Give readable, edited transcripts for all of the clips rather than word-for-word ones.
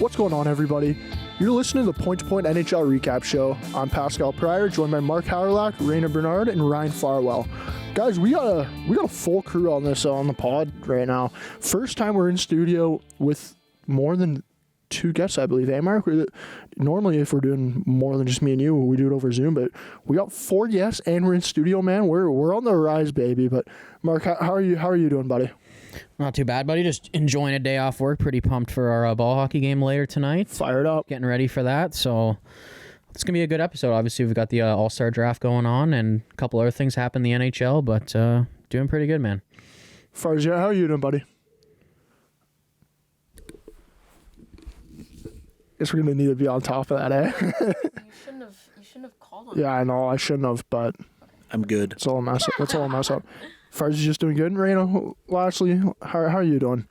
What's going on, everybody? You're listening to the Point NHL Recap Show. I'm Pascal Pryor, joined by Mark Howrlack, Raina Bernard, and Ryan Farwell. Guys, we got a full crew on the pod right now. First time we're in studio with more than two guests, I believe. Hey, Mark? Normally, if we're doing more than just me and you, we do it over Zoom, but we got 4 guests and we're in studio, man. We're on the rise, baby. But Mark, how are you doing, buddy? Not too bad, buddy. Just enjoying a day off work. Pretty pumped for our ball hockey game later tonight. Fired up. Getting ready for that. So it's going to be a good episode. Obviously, we've got the All Star draft going on and a couple other things happen in the NHL, but doing pretty good, man. Farzia, how are you doing, buddy? Guess we're going to need to be on top of that, eh? You shouldn't have called on Yeah, I know. I shouldn't have, but I'm good. That's all a mess up. Farzia just doing good. Raina, lastly, how are you doing?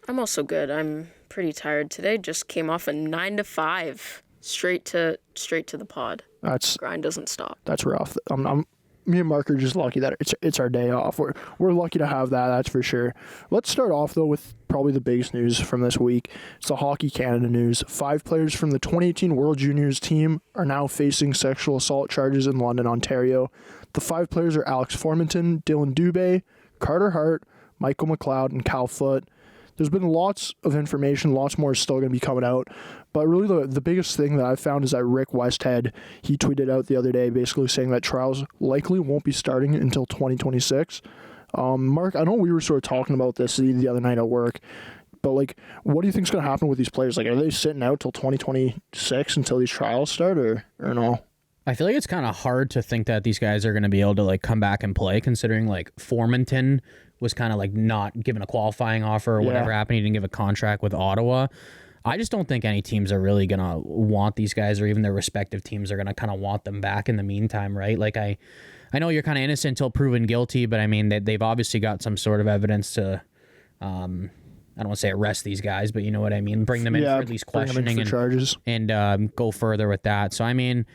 I'm also good. I'm pretty tired today. Just came off a 9 to 5, straight to the pod. Grind doesn't stop. That's rough. Me and Mark are just lucky that it's our day off. We're lucky to have that. That's for sure. Let's start off though with probably the biggest news from this week. It's the Hockey Canada news. 5 players from the 2018 World Juniors team are now facing sexual assault charges in London, Ontario. The 5 players are Alex Formanton, Dylan Dubé, Carter Hart, Michael McLeod, and Cal Foote. There's been lots of information, lots more is still going to be coming out. But really the biggest thing that I've found is that Rick Westhead, he tweeted out the other day basically saying that trials likely won't be starting until 2026. Mark, I know we were sort of talking about this the other night at work, but what do you think is going to happen with these players? Are they sitting out till 2026 until these trials start or no? I feel like it's kind of hard to think that these guys are going to be able to come back and play, considering Formanton was kind of not given a qualifying offer or whatever happened. He didn't give a contract with Ottawa. I just don't think any teams are really going to want these guys, or even their respective teams are going to kind of want them back in the meantime, right? I know you're kind of innocent until proven guilty, but I mean, they've obviously got some sort of evidence to, I don't want to say arrest these guys, but you know what I mean? Bring them in for at least questioning and go further with that. So, I mean,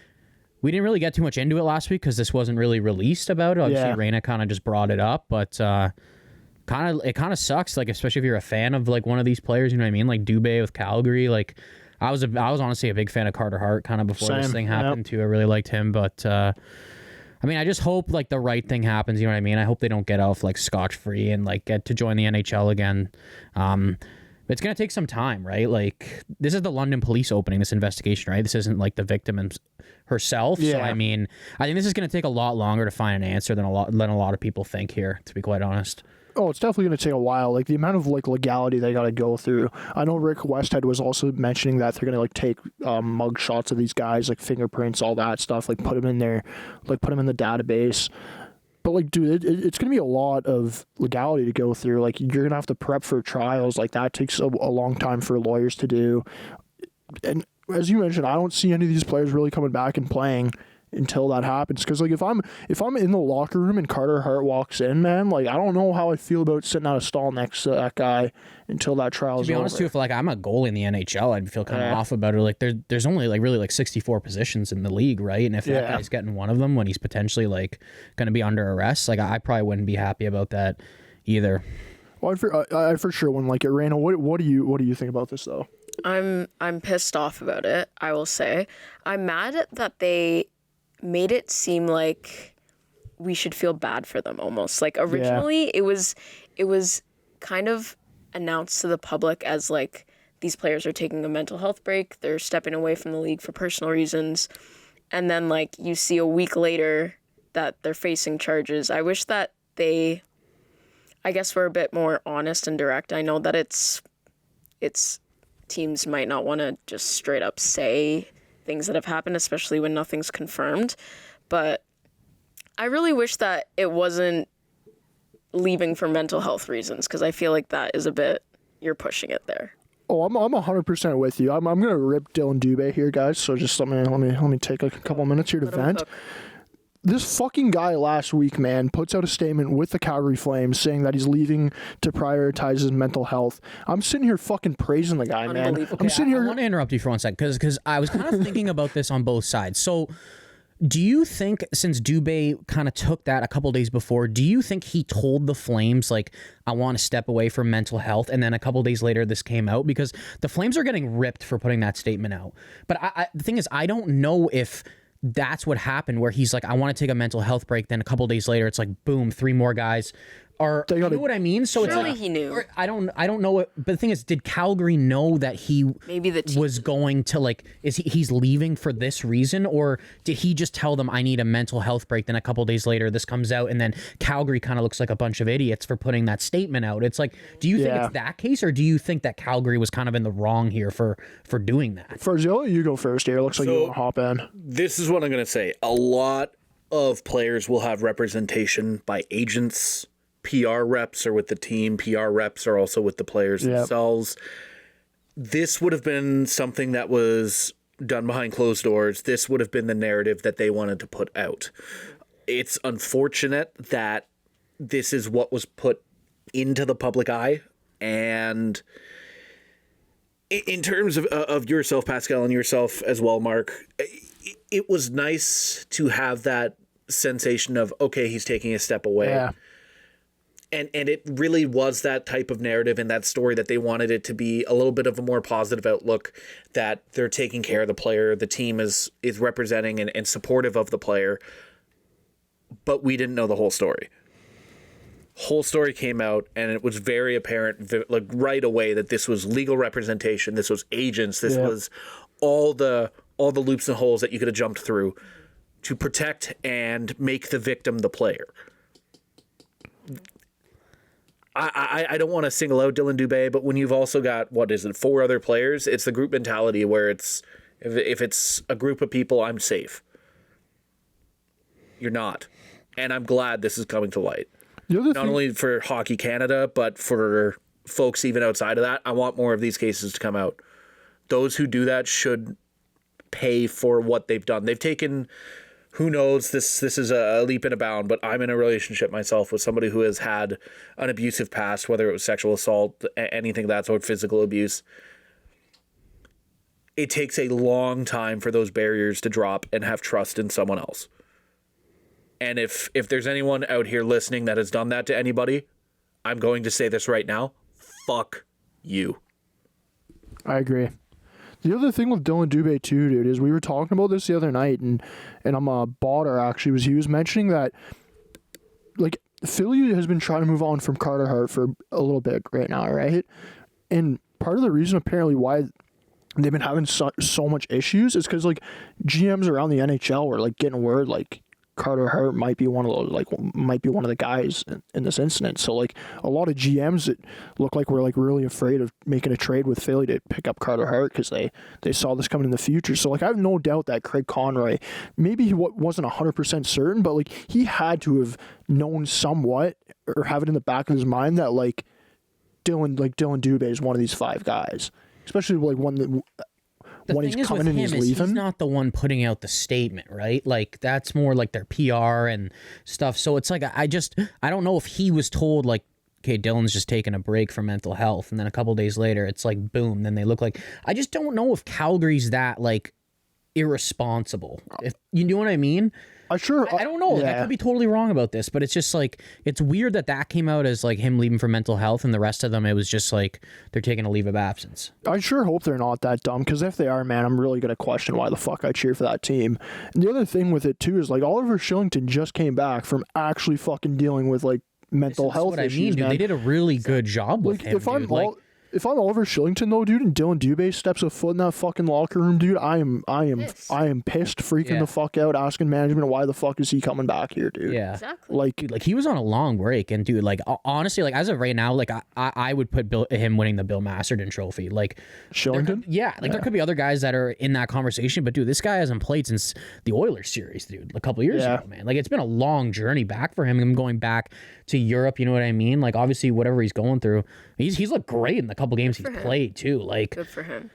we didn't really get too much into it last week because this wasn't really released about it. Obviously, Raina kind of just brought it up, but it kind of sucks. Especially if you're a fan of one of these players, you know what I mean? Like Dubé with Calgary. I was honestly a big fan of Carter Hart kind of before this thing happened too. I really liked him, but I mean, I just hope the right thing happens. You know what I mean? I hope they don't get off scotch free and get to join the NHL again. It's going to take some time, right? This is the London police opening this investigation, right? This isn't the victim herself. Yeah. So, I mean, I think this is going to take a lot longer to find an answer than a lot of people think here, to be quite honest. Oh, it's definitely going to take a while. The amount of legality they got to go through. I know Rick Westhead was also mentioning that they're going to take mug shots of these guys, fingerprints, all that stuff, put them in there, put them in the database. But dude, it's going to be a lot of legality to go through. You're going to have to prep for trials. That takes a long time for lawyers to do. And as you mentioned, I don't see any of these players really coming back and playing until that happens. Because if I'm in the locker room and Carter Hart walks in, man, I don't know how I feel about sitting out a stall next to that guy until that trial is over. To be honest, too, if I'm a goalie in the NHL, I'd feel kind of off about it. There's only really 64 positions in the league, right? And if that guy's getting one of them when he's potentially going to be under arrest, I probably wouldn't be happy about that either. Well, I for sure wouldn't like it. Raina, what do you think about this though? I'm pissed off about it, I will say. I'm mad that they made it seem like we should feel bad for them almost. Originally it was kind of announced to the public as these players are taking a mental health break, they're stepping away from the league for personal reasons, and then you see a week later that they're facing charges. I wish that they, I guess, were a bit more honest and direct. I know that it's teams might not want to just straight up say things that have happened, especially when nothing's confirmed. But I really wish that it wasn't leaving for mental health reasons, because I feel like that is a bit, you're pushing it there. Oh, I'm 100% with you. I'm gonna rip Dylan Dubé here, guys. So just let me take a couple minutes here to vent. This fucking guy last week, man, puts out a statement with the Calgary Flames saying that he's leaving to prioritize his mental health. I'm sitting here fucking praising the guy, man. Okay, I'm sitting here. I want to interrupt you for 1 second because I was kind of thinking about this on both sides. So Do you think, since Dubé kind of took that a couple days before, do you think he told the Flames, like, I want to step away from mental health, and then a couple days later this came out? Because the Flames are getting ripped for putting that statement out. But the thing is, I don't know if that's what happened, where he's like, I want to take a mental health break, then a couple days later it's like, boom, 3 more guys. Or you know what I mean? So surely it's like, he knew. I don't know. But the thing is, did Calgary know that he maybe the team was going to, like, he's leaving for this reason, or did he just tell them I need a mental health break? Then a couple days later, this comes out, and then Calgary kind of looks like a bunch of idiots for putting that statement out. It's like, do you think it's that case, or do you think that Calgary was kind of in the wrong here for doing that? Farzio, you go first here. Looks like you want to hop in. This is what I'm going to say. A lot of players will have representation by agents. PR reps are with the team. PR reps are also with the players themselves. This would have been something that was done behind closed doors. This would have been the narrative that they wanted to put out. It's unfortunate that this is what was put into the public eye. And in terms of yourself, Pascal, and yourself as well, Mark, it was nice to have that sensation of, okay, he's taking a step away. Yeah. And it really was that type of narrative in that story that they wanted it to be a little bit of a more positive outlook, that they're taking care of the player, the team is representing and supportive of the player. But we didn't know the whole story. Whole story came out, and it was very apparent, like right away, that this was legal representation, this was agents, this was all the loops and holes that you could have jumped through to protect and make the victim the player. I don't want to single out Dylan Dubé, but when you've also got, 4 other players, it's the group mentality where it's, if it's a group of people, I'm safe. You're not. And I'm glad this is coming to light. Not only for Hockey Canada, but for folks even outside of that. I want more of these cases to come out. Those who do that should pay for what they've done. They've taken... Who knows, this is a leap and a bound, but I'm in a relationship myself with somebody who has had an abusive past, whether it was sexual assault, anything of that sort, physical abuse. It takes a long time for those barriers to drop and have trust in someone else. And if there's anyone out here listening that has done that to anybody, I'm going to say this right now, fuck you. I agree. The other thing with Dylan Dubé too, dude, is we were talking about this the other night, and I'm a botter actually. He was mentioning that, like, Philly has been trying to move on from Carter Hart for a little bit right now, right? And part of the reason apparently why they've been having so much issues is because, like, GMs around the NHL were, like, getting word, like, Carter Hart might be one of those, like, might be one of the guys in this incident. So, like, a lot of GMs that look like we're, like, really afraid of making a trade with Philly to pick up Carter Hart because they saw this coming in the future. So, like, I have no doubt that Craig Conroy, maybe he wasn't 100% certain, but, like, he had to have known somewhat or have it in the back of his mind that, like, Dylan Dubé is one of these 5 guys, especially, like, one that... when he's coming and he's leaving. He's not the one putting out the statement, right? Like, that's more like their PR and stuff. So it's like, I don't know if he was told, like, okay, Dylan's just taking a break from mental health, and then a couple days later it's like, boom, then they look like... I just don't know if Calgary's that, like, irresponsible. If you know what I mean? I don't know. Yeah. I could be totally wrong about this, but it's just like, it's weird that came out as like him leaving for mental health, and the rest of them, it was just like they're taking a leave of absence. I sure hope they're not that dumb, because if they are, man, I'm really going to question why the fuck I cheer for that team. And the other thing with it too is, like, Oliver Shillington just came back from actually fucking dealing with, like, mental health issues. I mean, dude, they did a really good job with him, dude. If I'm Oliver Shillington though, dude, and Dylan Dubé steps a foot in that fucking locker room, dude, I am pissed, freaking the fuck out, asking management why the fuck is he coming back here, dude. Yeah, exactly. Like, dude, like, he was on a long break, and dude, like, honestly, like, as of right now, like, I would put him winning the Bill Masterton Trophy. Like, Shillington. There could be other guys that are in that conversation, but dude, this guy hasn't played since the Oilers series, dude, a couple years ago, man. Like, it's been a long journey back for him. Him going back to Europe, you know what I mean? Like, obviously, whatever he's going through, he's looked great in the couple games he's played too. Like, good for him.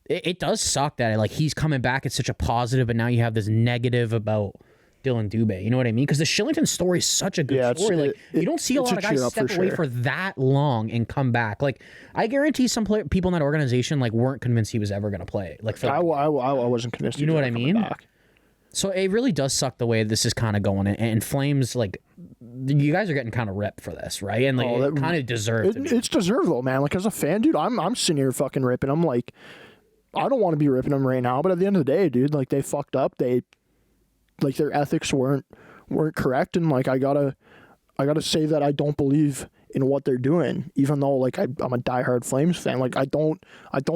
It does suck that, like, he's coming back. It's such a positive, and now you have this negative about Dylan Dubé. You know what I mean? Because the Shillington story is such a good story. Like, you don't see a lot of guys step away for that long and come back. Like, I guarantee some people in that organization, like, weren't convinced he was ever going to play. Like, I wasn't convinced. You know what I mean? So it really does suck the way this is kind of going. And Flames, like, you guys are getting kind of ripped for this, right? And like, it kind of deserves it. It's deserved though, man. Like as a fan, dude, I'm sitting here fucking ripping. I'm like, I don't want to be ripping them right now, but at the end of the day, dude, like they fucked up. They like their ethics weren't correct, and like I gotta say that I don't believe in what they're doing, even though like I'm a diehard Flames fan. Like I don't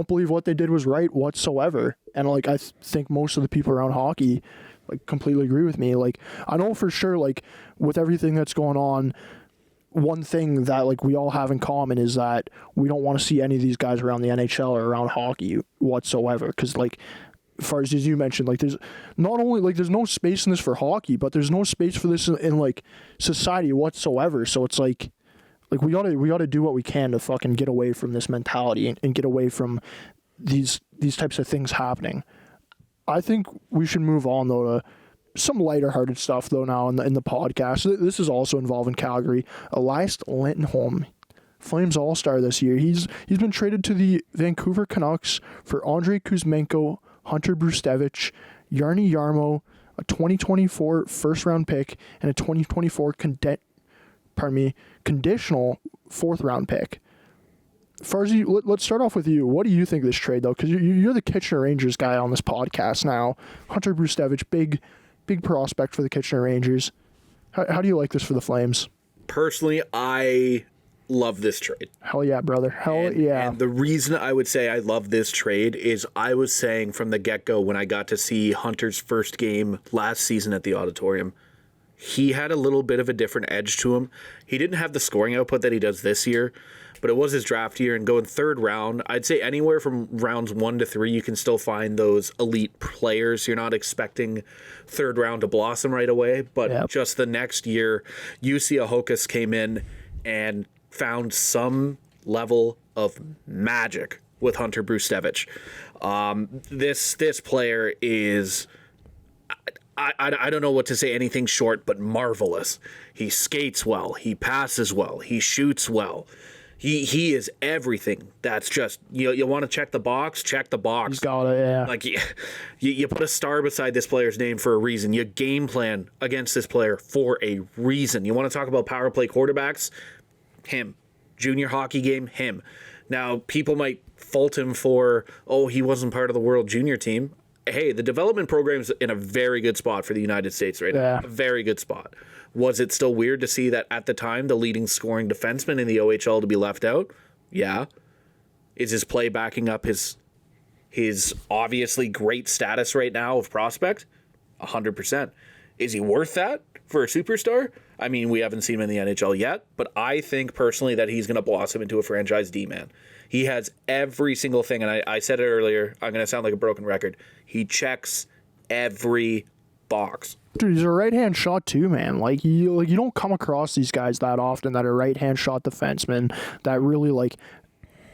believe what they did was right whatsoever, and like I think most of the people around hockey like completely agree with me. Like I know for sure, like with everything that's going on, one thing that like we all have in common is that we don't want to see any of these guys around the NHL or around hockey whatsoever, because like as far as you mentioned, like there's not only like there's no space in this for hockey, but there's no space for this in like society whatsoever. So it's like we gotta do what we can to fucking get away from this mentality and get away from these types of things happening. I think we should move on though to some lighter-hearted stuff though now in the podcast. This is also involving Calgary. Elias Lindholm, Flames All Star this year. He's been traded to the Vancouver Canucks for Andrei Kuzmenko, Hunter Brustevich, Yarny Yarmo, a 2024 first-round pick, and a 2024 conditional fourth-round pick. Farzy, let's start off with you. What do you think of this trade, though? Because you're the Kitchener Rangers guy on this podcast now. Hunter Brustevich, big prospect for the Kitchener Rangers. How do you like this for the Flames? Personally, I love this trade. Hell yeah, brother. Yeah. And the reason I would say I love this trade is I was saying from the get-go when I got to see Hunter's first game last season at the Auditorium, he had a little bit of a different edge to him. He didn't have the scoring output that he does this year, but it was his draft year, and going third round, I'd say anywhere from rounds 1 to 3, you can still find those elite players. You're not expecting third round to blossom right away, but just the next year, UC Ahokas came in and found some level of magic with Hunter Brustevich. This player is... I don't know what to say, anything short but marvelous. He skates well. He passes well. He shoots well. He is everything. That's just, you want to check the box? Check the box. He's got it, yeah. Like, you put a star beside this player's name for a reason. You game plan against this player for a reason. You want to talk about power play quarterbacks? Him. Junior hockey game? Him. Now, people might fault him for, he wasn't part of the World Junior team. Hey, the development program's in a very good spot for the United States right now. A very good spot. Was it still weird to see that at the time the leading scoring defenseman in the OHL to be left out? Yeah. Is his play backing up his obviously great status right now of prospect? 100%. Is he worth that for a superstar? I mean, we haven't seen him in the NHL yet, but I think personally that he's going to blossom into a franchise D-man. He has every single thing, and I said it earlier, I'm going to sound like a broken record. He checks every box. Dude, he's a right-hand shot too, man. Like you don't come across these guys that often that are right-hand shot defensemen that really like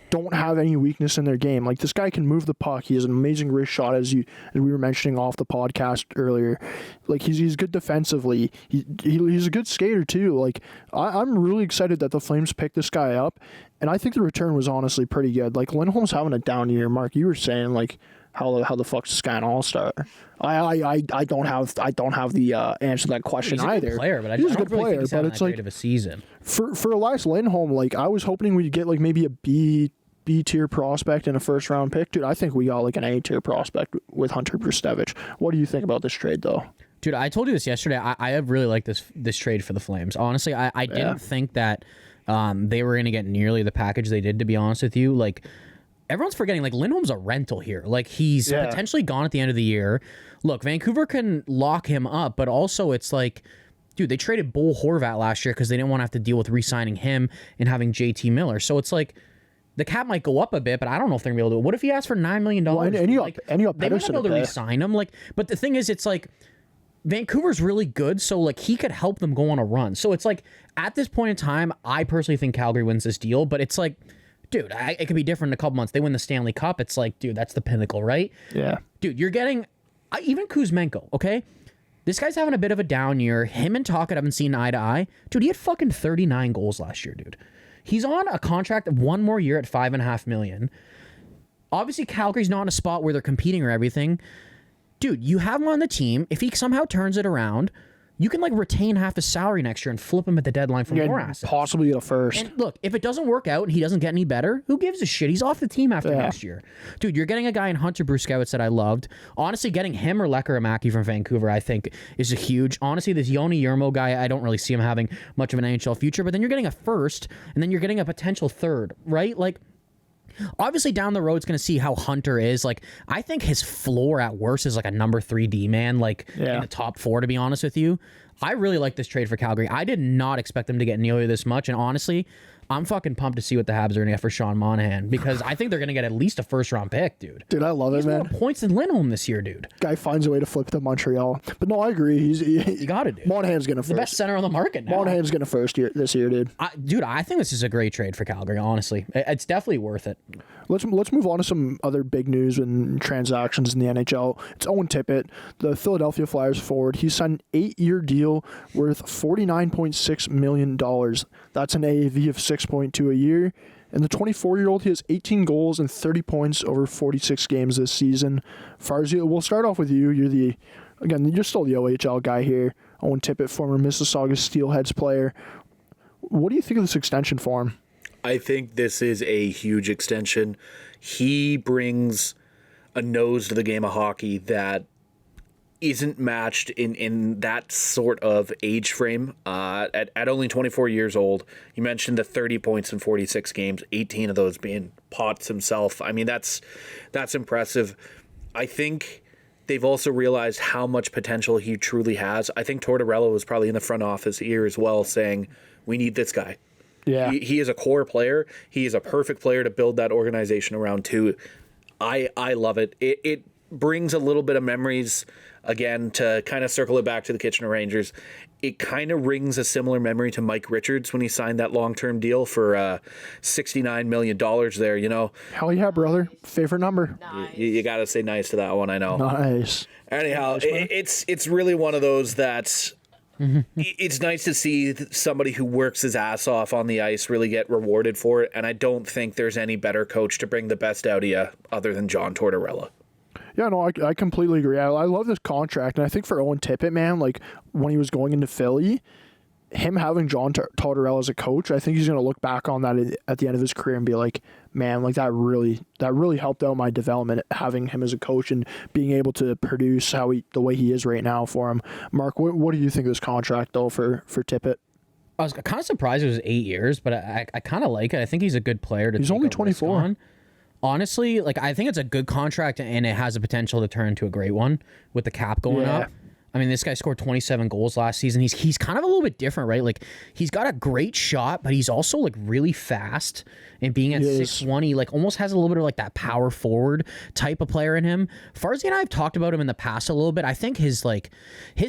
don't have any weakness in their game. Like this guy can move the puck. He has an amazing wrist shot, as we were mentioning off the podcast earlier. Like he's good defensively. He's a good skater too. Like I'm really excited that the Flames picked this guy up, and I think the return was honestly pretty good. Like Lindholm's having a down year. Mark, you were saying like how the fuck's this guy an all-star? I don't have the answer to that question either. He's a good player, but he's a good player. But it's like of a season for Elias Lindholm. Like I was hoping we'd get like maybe a B tier prospect and a first round pick. Dude, I think we got like an A tier prospect with Hunter Brustevich. What do you think about this trade though? Dude, I told you this yesterday. I have really liked this trade for the Flames. Honestly, I didn't think that they were going to get nearly the package they did, to be honest with you. Like, everyone's forgetting, like, Lindholm's a rental here. Like, he's potentially gone at the end of the year. Look, Vancouver can lock him up, but also it's like, dude, they traded Bo Horvat last year because they didn't want to have to deal with re-signing him and having JT Miller. So it's like, the cap might go up a bit, but I don't know if they're going to be able to do it. What if he asks for $9 million? Well, and they might not be able to re-sign him. Like, but the thing is, it's like, Vancouver's really good, so like he could help them go on a run. So it's like, at this point in time, I personally think Calgary wins this deal, but it's like, dude, it could be different in a couple months. They win the Stanley Cup. It's like, dude, that's the pinnacle, right? Yeah. Dude, you're getting even Kuzmenko, okay? This guy's having a bit of a down year. Him and Tocchet haven't seen eye to eye. Dude, he had fucking 39 goals last year, dude. He's on a contract of one more year at $5.5 million. Obviously, Calgary's not in a spot where they're competing or everything. dude, you have him on the team. If he somehow turns it around, you can like retain half his salary next year and flip him at the deadline for more assets. Possibly get a first. And look, if it doesn't work out and he doesn't get any better, who gives a shit? He's off the team after next year. Dude, you're getting a guy in Hunter Bruskowitz that I loved. Honestly, getting him or Lekkerimaki from Vancouver, I think, is a huge. Honestly, this Yoni Yermo guy, I don't really see him having much of an NHL future, but then you're getting a first, and then you're getting a potential third, right? Like, obviously, down the road, it's going to see how Hunter is. Like, I think his floor at worst is like a number 3 D man, like in the top 4, to be honest with you. I really like this trade for Calgary. I did not expect them to get nearly this much, and honestly, I'm fucking pumped to see what the Habs are going to get for Sean Monahan, because I think they're going to get at least a first-round pick, dude. Dude, I love it, man. He's more points than Lindholm this year, dude. Guy finds a way to flip to Montreal. But no, I agree. You got to do. Monahan's going to first. The best center on the market now. Monahan's going to first this year, dude. Dude, I think this is a great trade for Calgary, honestly. It's definitely worth it. Let's move on to some other big news and transactions in the NHL. It's Owen Tippett, the Philadelphia Flyers forward. He signed an 8-year deal worth $49.6 million. That's an AAV of 6.2 a year. And the 24-year-old, he has 18 goals and 30 points over 46 games this season. Farzy, we'll start off with you. You're still the OHL guy here. Owen Tippett, former Mississauga Steelheads player. What do you think of this extension for him? I think this is a huge extension. He brings a nose to the game of hockey that isn't matched in that sort of age frame. At only 24 years old, you mentioned the 30 points in 46 games, 18 of those being Potts himself. I mean, that's impressive. I think they've also realized how much potential he truly has. I think Tortorella was probably in the front office here as well, saying, we need this guy. Yeah, he is a core player. He is a perfect player to build that organization around too. I love it. It brings a little bit of memories, again, to kind of circle it back to the Kitchener Rangers. It kind of rings a similar memory to Mike Richards when he signed that long-term deal for $69 million there, you know. Hell yeah, brother. Favorite number. Nice. You got to say nice to that one, I know. Nice. Anyhow, it's really one of those that it's nice to see somebody who works his ass off on the ice really get rewarded for it, and I don't think there's any better coach to bring the best out of you other than John Tortorella. Yeah, no, I completely agree. I love this contract, and I think for Owen Tippett, man, like when he was going into Philly, him having John Tortorella as a coach, I think he's going to look back on that at the end of his career and be like, man, like that really helped out my development, having him as a coach and being able to produce the way he is right now for him. Mark, what do you think of this contract though for Tippett? I was kind of surprised it was 8 years, but I kind of like it. I think he's a good player to. He's only 24. Honestly, like I think it's a good contract, and it has the potential to turn into a great one with the cap going up. I mean, this guy scored 27 goals last season. He's kind of a little bit different, right? Like, he's got a great shot, but he's also, like, really fast. And being at 6'1", he, like, almost has a little bit of, like, that power forward type of player in him. Farzy and I have talked about him in the past a little bit. I think his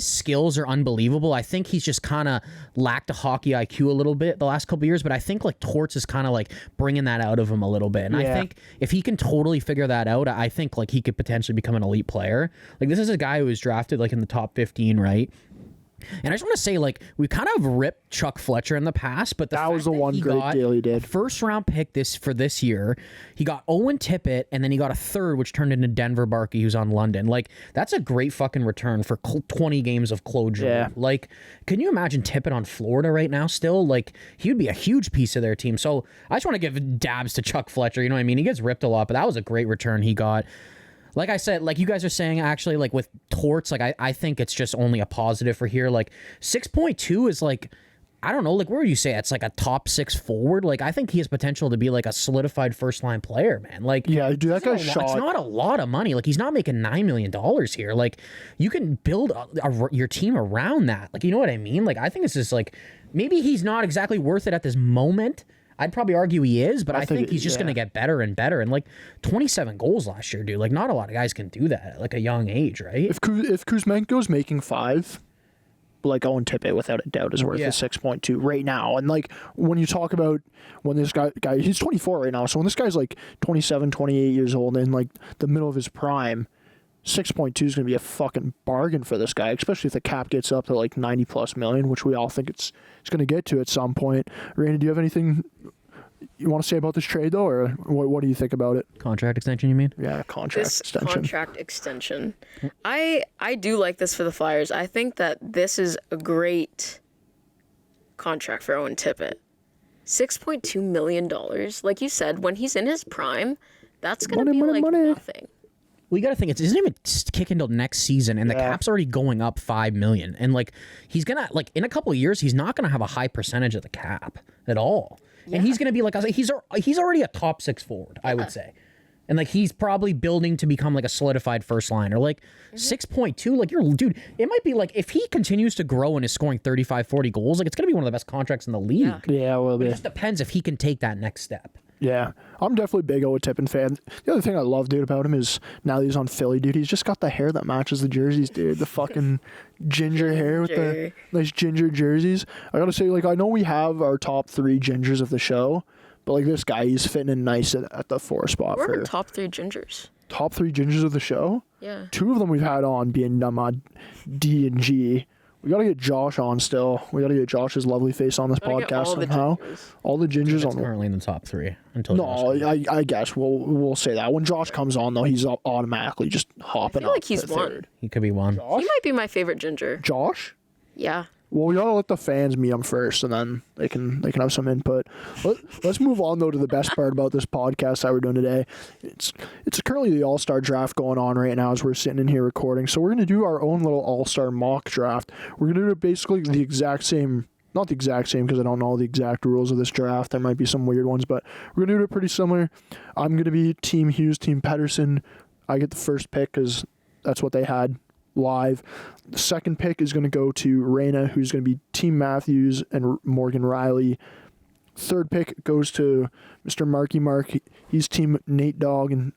skills are unbelievable. I think he's just kind of lacked a hockey IQ a little bit the last couple of years, but I think, like, Torts is kind of, like, bringing that out of him a little bit. And I think if he can totally figure that out, I think, like, he could potentially become an elite player. Like, this is a guy who was drafted, like, in the top 15, right? And I just want to say, like, we kind of ripped Chuck Fletcher in the past, but that was the one great deal he did. First round pick for this year, he got Owen Tippett, and then he got a third, which turned into Denver Barkey, who's on London. Like, that's a great fucking return for 20 games of closure. Yeah. Like, can you imagine Tippett on Florida right now still? Like, he would be a huge piece of their team. So I just want to give dabs to Chuck Fletcher. You know what I mean? He gets ripped a lot, but that was a great return he got. Like I said, like you guys are saying, actually, like with Torts, like I think it's just only a positive for here. Like 6.2 is like, I don't know, like where would you say it's like a top 6 forward? Like I think he has potential to be like a solidified first line player, man. Like yeah, dude, that guy's shot. It's not a lot of money. Like he's not making $9 million here. Like you can build your team around that. Like you know what I mean? Like I think it's just like maybe he's not exactly worth it at this moment. I'd probably argue he is, but I think he's just going to get better and better. And like 27 goals last year, dude. Like not a lot of guys can do that at like a young age, right? If Kuzmenko's making 5, like Owen Tippett without a doubt is worth a 6.2 right now. And like when you talk about when this guy he's 24 right now, so when this guy's like 27, 28 years old in like the middle of his prime, 6.2 is going to be a fucking bargain for this guy, especially if the cap gets up to like 90 plus million, which we all think it's going to get to at some point. Raina, do you have anything you want to say about this trade though, or what do you think about it? Contract extension, you mean? Yeah, Contract extension. I do like this for the Flyers. I think that this is a great contract for Owen Tippett. $6.2 million. Like you said, when he's in his prime, that's going to be nothing. Well, you got to think it isn't even kick until next season, and the cap's already going up $5 million. And like he's gonna in a couple of years, he's not gonna have a high percentage of the cap at all. Yeah. And he's gonna be like I was like, he's already a top 6 forward, I would say. And like he's probably building to become like a solidified first liner. Like 6.2, like dude, it might be like if he continues to grow and is scoring 35, 40 goals, like it's gonna be one of the best contracts in the league. Yeah, well, it just depends if he can take that next step. Yeah, I'm definitely a big Owen Tippett fan. The other thing I love, dude, about him is now that he's on Philly, dude, he's just got the hair that matches the jerseys, dude. The fucking ginger hair with the nice ginger jerseys. I gotta say, like, I know we have our top 3 gingers of the show, but like this guy, he's fitting in nice at the 4 spot. We're top 3 gingers. Top 3 gingers of the show? Yeah. 2 of them we've had on being D and G. We gotta get Josh on still. We gotta get Josh's lovely face on this podcast somehow. All the gingers on currently in the top 3 until. No, I guess we'll say that when Josh comes on though, he's automatically just hopping. I feel like he's one. He could be one. Josh? He might be my favorite ginger. Josh? Yeah. Well, we gotta let the fans meet him first, and then they can have some input. Let's move on though to the best part about this podcast that we're doing today. It's currently the All Star Draft going on right now as we're sitting in here recording. So we're gonna do our own little All Star mock draft. We're gonna do basically the exact same, not the exact same because I don't know the exact rules of this draft. There might be some weird ones, but we're gonna do it pretty similar. I'm gonna be Team Hughes, Team Pettersson. I get the first pick because that's what they had live. The second pick is going to go to Reyna, who's going to be Team Matthews and Morgan Riley. Third pick goes to Mr. Marky Mark. He's Team Nate Dogg and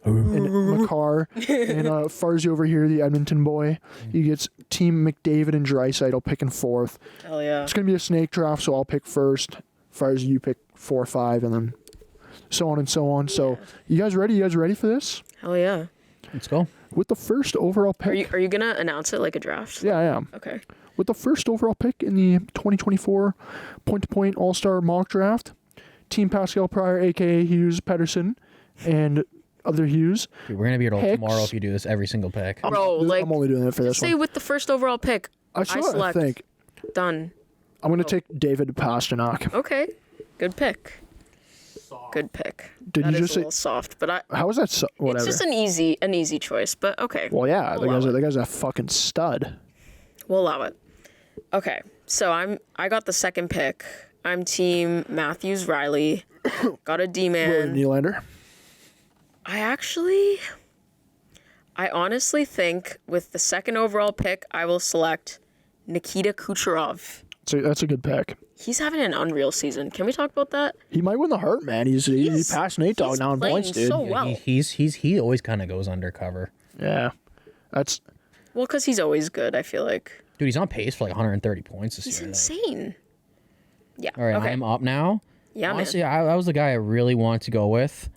Makar. And Farzy over here, the Edmonton boy. He gets Team McDavid and Draisaitl picking fourth. Hell yeah. It's going to be a snake draft, so I'll pick first. Farzy, you pick 4, 5, and then so on and so on. So you guys ready? You guys ready for this? Hell yeah. Let's go. With the first overall pick. Are you gonna announce it like a draft? Yeah, I am. Okay. With the first overall pick in the 2024 point-to-point All-Star mock draft, Team Pascal Pryor, a.k.a. Hughes Pettersson, and other Hughes. Dude, we're going to be here till tomorrow if you do this every single pick. Bro, I'm only doing it for this one. Say with the first overall pick, I select. Done. I'm going to take David Pastrnak. Okay. Good pick. Good pick. Did that you is just a little soft, but how is that whatever? It's just an easy choice, but okay. Well, yeah, the guy's a fucking stud. We'll allow it. Okay, so I got the second pick. I'm Team Matthews Riley. Got a D-man. Nylander. I honestly think with the second overall pick, I will select Nikita Kucherov. So that's a good pick. He's having an unreal season. Can we talk about that? He might win the Hart, man. He's past Nate Dogg now in points, dude. So well. He always kind of goes undercover. Yeah, that's well because he's always good. I feel like. Dude, he's on pace for like 130 points this year. He's insane. Yeah. All right, okay. I'm up now. Yeah, honestly, man. that was the guy I really wanted to go with.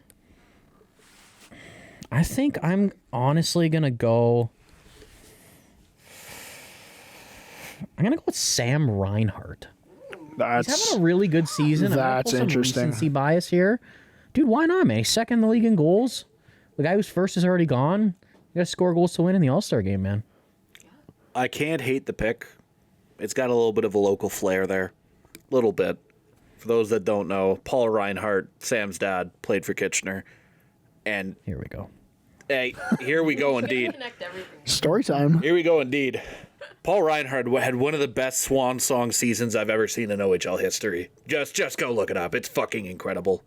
I think I'm honestly gonna go. I'm gonna go with Sam Reinhart. He's having a really good season. That's interesting. Recency bias here, dude. Why not, man? He's second in the league in goals. The guy who's first is already gone. You gotta score goals to win in the All-Star game, man. I can't hate the pick. It's got a little bit of a local flair there, little bit. For those that don't know, Paul Reinhart, Sam's dad, played for Kitchener, and here we go. Hey, here we go indeed. Story time. Here we go indeed. Paul Reinhart had one of the best swan song seasons I've ever seen in OHL history. Just go look it up. It's fucking incredible.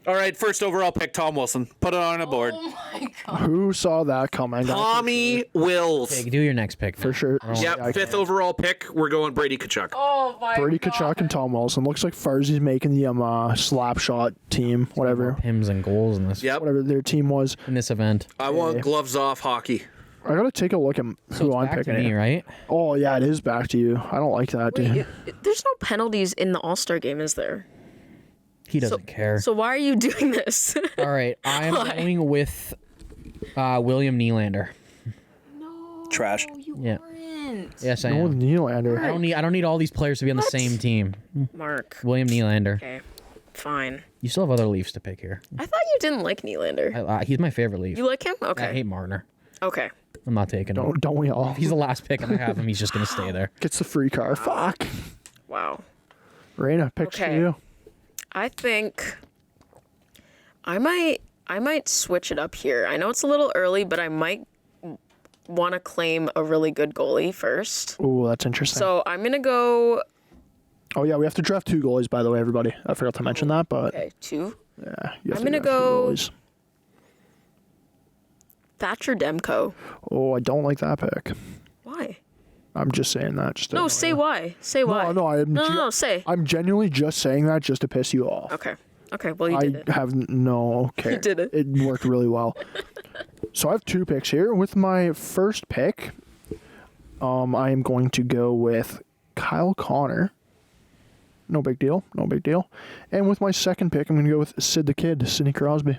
All right, first overall pick, Tom Wilson. Put it on a board. Oh my god. Who saw that coming? Tommy Wills. Okay, do your next pick for sure. Yep, fifth overall pick. We're going Brady Tkachuk. Oh my god. Brady Tkachuk and Tom Wilson. Looks like Farzi's making the slap shot team, whatever. Pims and goals in this. Yep. Whatever their team was in this event. I want gloves off hockey. I gotta take a look at who I'm back picking. To me, right? Oh yeah, it is back to you. I don't like that, dude. There's no penalties in the All-Star game, is there? He doesn't care. So why are you doing this? All right, I'm going with William Nylander. No. Trash. You aren't. Yes, I No am. Nylander. I don't need all these players to be on the same team. Mark. William Nylander. Okay. Fine. You still have other Leafs to pick here. I thought you didn't like Nylander. He's my favorite Leaf. You like him? I Okay. hate Marner. Okay. I'm not taking him. Don't we all? If he's the last pick and I have him, he's just going to stay there. Gets the free car. Fuck. Wow. Raina, picks for Okay. you. I think I might switch it up here. I know it's a little early, but I might want to claim a really good goalie first. Ooh, that's interesting. So I'm going to go, Oh, yeah, we have to draft 2 goalies, by the way, everybody. I forgot to mention that, but okay, 2. yeah, you have I'm to gonna draft 2 go- goalies. Thatcher Demko. Oh, I don't like that pick. Why? I'm just saying that. Just to No, annoy say you. why. Say why. No, say. I'm genuinely just saying that just to piss you off. Okay. Okay, well, you I did it. have no care. You did it. It worked really well. So I have 2 picks here. With my first pick, I am going to go with Kyle Connor. No big deal. No big deal. And with my second pick, I'm going to go with Sid the Kid, Sidney Crosby.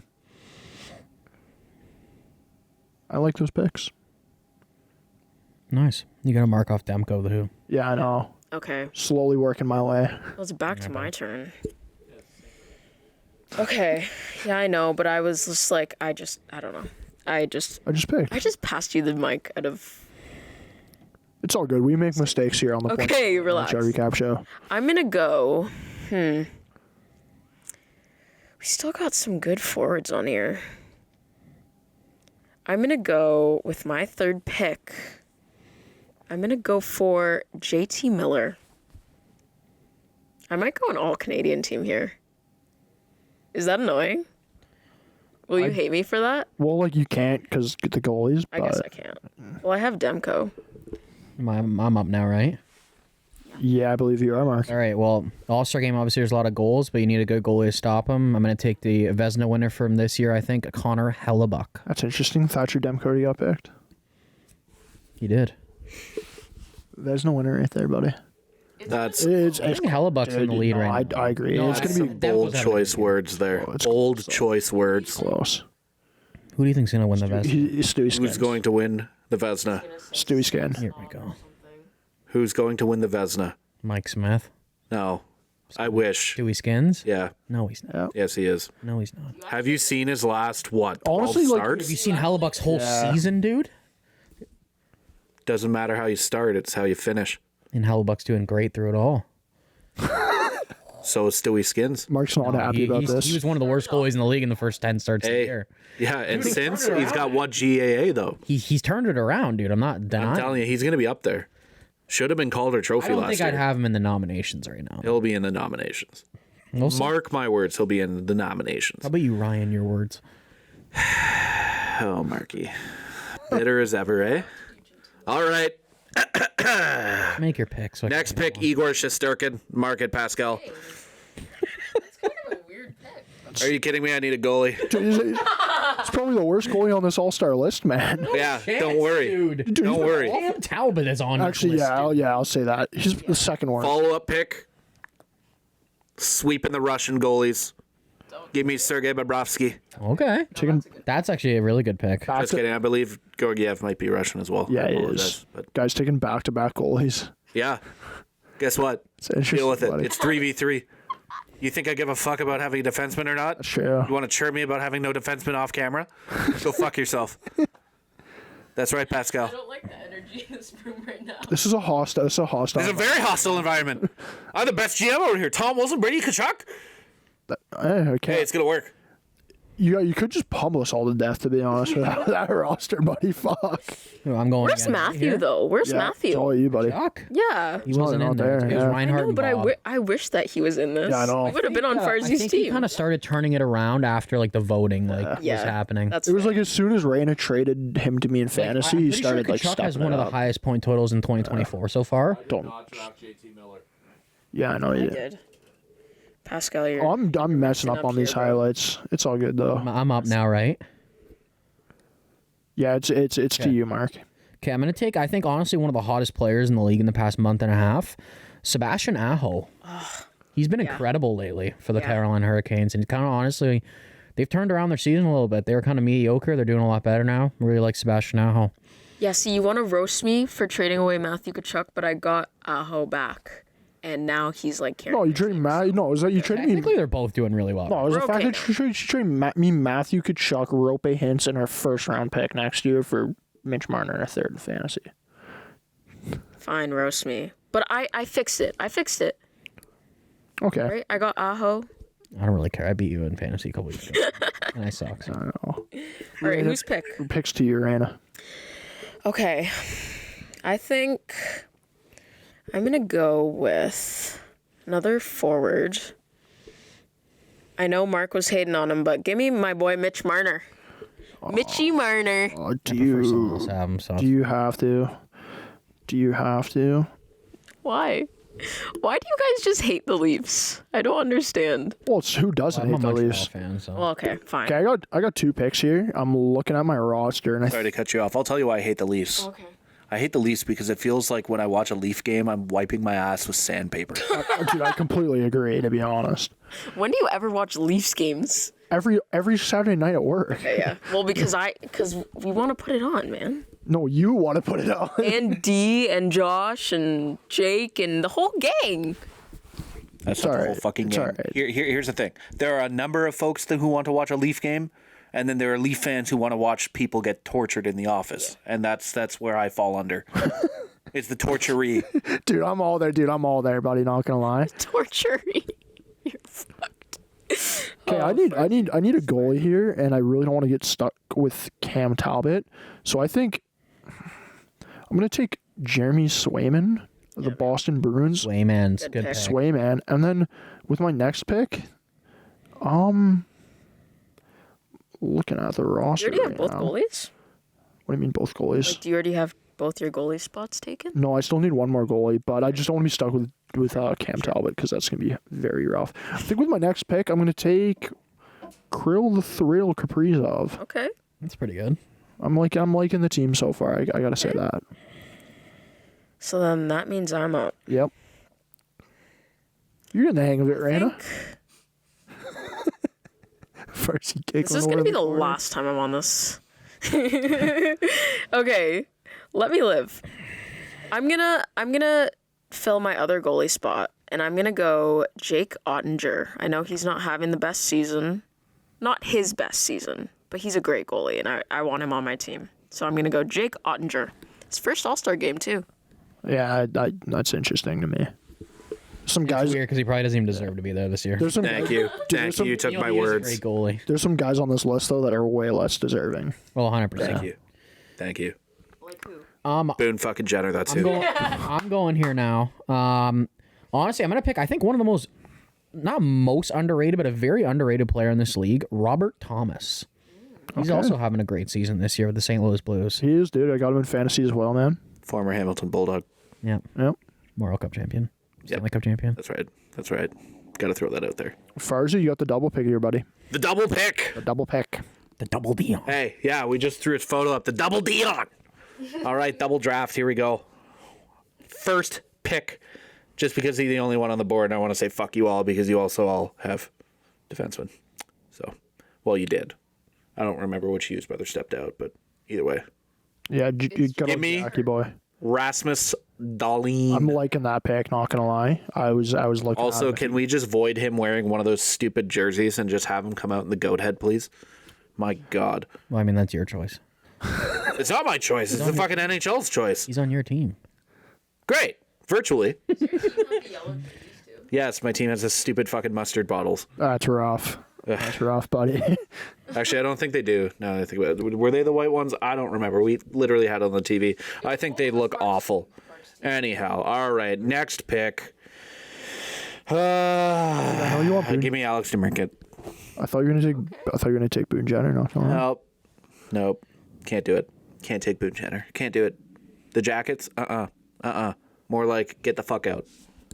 I like those picks. Nice. You got to mark off Demko, the who. Yeah, I know. Okay. Slowly working my way. Well, it's back to my turn. Okay. Yeah, I know, but I was just like, I don't know. I just picked. I just passed you the mic out of... It's all good. We make mistakes here on the Point Okay, relax. NHL Recap Show. I'm gonna go, We still got some good forwards on here. I'm gonna go with my third pick. I'm gonna go for JT Miller. I might go an all-Canadian team here. Is that annoying? Will you hate me for that? Well, like, you can't because the goalies, I guess I can't. Well, I have Demko. I'm up now, right? Yeah, I believe you are, Mark. All right, well, the All-Star game, obviously, there's a lot of goals, but you need a good goalie to stop them. I'm going to take the Vezina winner from this year, I think, Connor Hellebuck. That's interesting. Thatcher Demko got picked. He did. There's no winner right there, buddy. That's I think Hellebuck's in the lead no, right now. I agree. No, It's I- going to be Demko's bold having a choice good year. words there. it's Bold choice words. close. Who do you think's going to win the Vezina? Stewie Skins. Who's going to win the Vezina? Stewie Skin. Here we go. Who's going to win the Vezina? Mike Smith. No. I wish. Dewey Skins? Yeah. No, he's not. Yes, he is. No, he's not. Have you seen his last, what, 12 Honestly, like, starts? Have you seen Hellebuck's whole season, dude? Doesn't matter how you start, it's how you finish. And Hellebuck's doing great through it all. So is Stewie Skins. Mark's not happy about this. He was one of the worst goalies in the league in the first 10 starts of the Hey. year. Yeah, and since he's got what GAA, though? He's turned it around, dude. I'm not denying. I'm telling you, he's going to be up there. Should have been Calder I Trophy don't last think year. I'd have him in the nominations right now. He'll be in the nominations. We'll see. Mark my words, he'll be in the nominations. How about you, Ryan, your words? Oh, Marky. Bitter as ever, eh? All right. Make your pick. So I Next can pick, Igor Shesterkin. Mark it, Pascal. Are you kidding me? I need a goalie. It's probably the worst goalie on this All-Star list, man. Yeah, don't worry. Dude, Don't worry. Cam Talbot is on Actually, this list, yeah, dude. I'll say that. He's the second one. Follow-up pick. Sweeping the Russian goalies. Give me Sergei Bobrovsky. Okay. That's actually a really good pick. Back Just to- kidding. I believe Georgiev might be Russian as well. Yeah, I he apologize, is. But Guys taking back-to-back goalies. yeah. Guess what? It's interesting, Deal with it. buddy. It's 3v3. You think I give a fuck about having a defenseman or not? True. You want to chirp me about having no defenseman off camera? Go fuck yourself. That's right, Pascal. I don't like the energy in this room right now. This is a hostile. It's a very hostile environment. I'm the best GM over here. Tom Wilson, Brady Tkachuk. Okay. Hey, it's gonna work. You could just pummel us all to death, to be honest, with that roster, buddy. Fuck. I'm going Where's again. Matthew, though? Where's Yeah, Matthew? It's all you, buddy. Chuck? Yeah. He wasn't not in there. there, It was yeah. I Reinhardt know, and but Bob. I wish that he was in this. Yeah, I know. He would have been on I Farzi's think he team. kind of started turning it around after like the voting was Yeah, happening. That's It was fair. like as soon as Raina traded him to me in fantasy, I'm he pretty started sure like Tkachuk stepping has one it of the up. highest point totals in 2024 so far. Yeah, I know I you did. did. Pascal, you're... Oh, I'm messing up on these here, bro. highlights. It's all good though. I'm up now, right? Yeah, it's to you, Mark. Okay, I'm going to take, I think, honestly, one of the hottest players in the league in the past month and a half, Sebastian Aho. He's been incredible lately for the Carolina Hurricanes, and kind of honestly, they've turned around their season a little bit. They were kind of mediocre. They're doing a lot better now. I really like Sebastian Aho. Yeah, see, you want to roast me for trading away Matthew Tkachuk, but I got Aho back. and now he's like No, you traded Matt. No, is that you traded me? Technically, they're both doing really well. No, it was the We're fact okay that you traded me Matthew Tkachuk, Rope Hintz, and our first-round pick next year for Mitch Marner and a third in fantasy. Fine, roast me. But I fixed it. Okay. Right? I got Aho. I don't really care. I beat you in fantasy a couple weeks ago, and I suck. So. I don't know. All right, whose pick? Picks to you, Anna. Okay. I think I'm going to go with another forward. I know Mark was hating on him, but give me my boy Mitch Marner. Mitchie Marner. Do Someone else have him, so. Do you have to? Do you have to? Why? Why do you guys just hate the Leafs? I don't understand. Well, it's who doesn't I'm a hate the Montreal Leafs? fan, so. Well, okay, fine. Okay, I got 2 picks here. I'm looking at my roster, and Sorry to cut you off. I'll tell you why I hate the Leafs. Okay. I hate the Leafs because it feels like when I watch a Leaf game, I'm wiping my ass with sandpaper. dude, I completely agree. To be honest, When do you ever watch Leafs games? every Saturday night at work. Okay, yeah. Well, because we want to put it on, man. No, you want to put it on. And Dee and Josh and Jake and the whole gang. That's not the whole fucking game. Right. Here's the thing. There are a number of folks who want to watch a Leaf game, and then there are Leaf fans who want to watch people get tortured in the office, and that's where I fall under. It's the torturee. Dude, I'm all there. Dude, I'm all there, buddy. Not gonna lie. Torture. You're fucked. Okay, I need a goalie here, and I really don't want to get stuck with Cam Talbot. So I think I'm gonna take Jeremy Swayman of the Boston Bruins. Swayman's Good good pick. pick. Swayman, and then with my next pick, looking at the You roster. already have right both now. goalies? What do you mean both goalies? Like, do you already have both your goalie spots taken? No, I still need one more goalie, but I just don't want to be stuck with Cam Talbot because that's gonna be very rough. I think with my next pick, I'm gonna take Krill the Thrill Kaprizov. Okay. That's pretty good. I'm liking the team so far. I gotta say that. So then that means I'm out. Yep. You're in the hang of it, Rana. First you kick This is going to be the last time I'm on this. Okay. Let me live. I'm gonna fill my other goalie spot, and I'm gonna go Jake Ottinger. I know he's not having the best season. Not his best season, but he's a great goalie, and I want him on my team. So I'm gonna go Jake Ottinger. His first All-Star game, too. Yeah, that's interesting to me. Some It's guys. weird because he probably doesn't even deserve to be there this year. There's some. Thank you. Dude, Thank you. You took my He is a words. great goalie. There's some guys on this list though that are way less deserving. Well, 100%. Thank you. Thank you. Like who? Boone fucking Jenner, that's who. I'm going here now. Honestly, I'm going to pick, I think, one of the most, not most underrated, but a very underrated player in this league, Robert Thomas. He's also having a great season this year with the St. Louis Blues. He is, dude. I got him in fantasy as well, man. Former Hamilton Bulldog. Yeah. Yep. World Cup champion. Stanley Cup champion. That's right. That's right. Got to throw that out there. Farzi, you got the double pick here, buddy. The double pick. The double pick. The double Dion. Hey, yeah, we just threw his photo up. The double Dion. All right, double draft. Here we go. First pick. Just because he's the only one on the board, and I want to say fuck you all because you also all have defensemen. So, well, you did. I don't remember which Hughes brother stepped out, but either way. Yeah, you got Give a me- Jackie boy. Rasmus Dahlin. I'm liking that pick. Not gonna lie. I was looking. Also, at it. can we just void him wearing one of those stupid jerseys and just have him come out in the goat head, please? My God. Well, I mean, that's your choice. It's not my choice. It's the fucking NHL's choice. He's on your team. Great. Virtually. Yes, my team has the stupid fucking mustard bottles. That's rough. That's rough, buddy. Actually, I don't think they do. Now that I think about it. Were they the white ones? I don't remember. We literally had it on the TV. I think they look awful. Anyhow, all right. Next pick. hell you want, Boone? Give me Alex DeMarquette. I thought you were gonna take Boone Jenner. Not gonna lie. Nope. Can't do it. Can't take Boone Jenner. Can't do it. The Jackets? More like get the fuck out.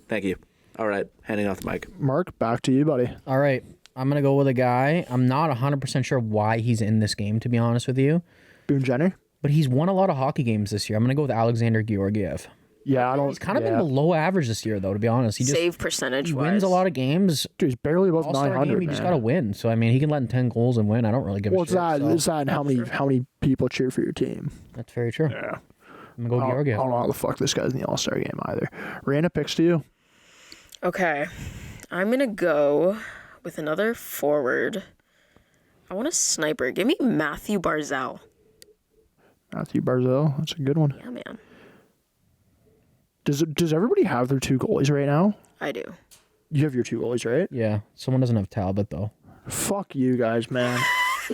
Thank you. All right. Handing off the mic. Mark, back to you, buddy. All right. I'm going to go with a guy. I'm not 100% sure why he's in this game, to be honest with you. Boone Jenner. But he's won a lot of hockey games this year. I'm going to go with Alexander Georgiev. Yeah, I don't. He's kind of been below average this year, though, to be honest. He just Save percentage he wise. wins a lot of games. Dude, he's barely above All-star 900. game, he just got to win. So, I mean, he can let in 10 goals and win. I don't really give a What's shit. that? So Is that and how many people cheer for your team? that's very true. Yeah. I'm going to go I Georgiev. don't know how the fuck this guy's in the All Star game either. Random picks to you. Okay. I'm going to go with another forward. I want a sniper. Give me Matthew Barzal. Matthew Barzal. That's a good one. Yeah, man. Does everybody have their 2 goalies right now? I do. You have your 2 goalies, right? Yeah. Someone doesn't have Talbot, though. Fuck you guys, man.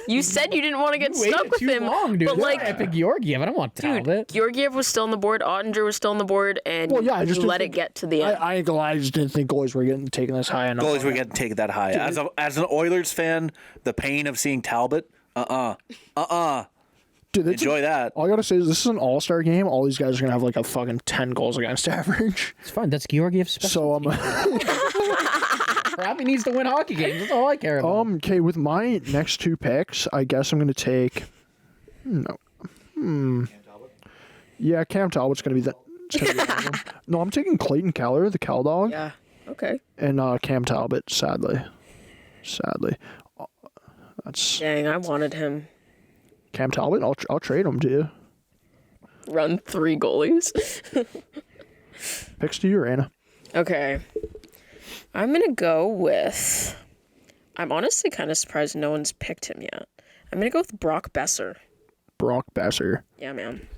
You said you didn't want to get stuck with him. Long, dude. But like, I picked Georgiev. I don't want Talbot. Georgiev was still on the board. Ottinger was still on the board. And I just you let it get to the end. I ain't gonna lie, I just didn't think goalies were getting taken this high enough. Goalies were getting taken that high. As an Oilers fan, the pain of seeing Talbot, Dude, enjoy that. All I gotta say is this is an all-star game. All these guys are gonna have like a fucking 10 goals against average. It's fine. That's Georgiev's special. So Crap, he needs to win hockey games. That's all I care about. okay, with my next 2 picks, I guess I'm gonna take Yeah, Cam Talbot's gonna be the one of them. No, I'm taking Clayton Keller, the Cal dog. Yeah. Okay. And Cam Talbot, sadly. That's Dang, I wanted him. Cam Talbot. I'll trade him to you. Run 3 goalies. Picks to you, Anna. Okay. I'm going to go with... I'm honestly kind of surprised no one's picked him yet. I'm going to go with Brock Besser. Brock Besser. Yeah, man.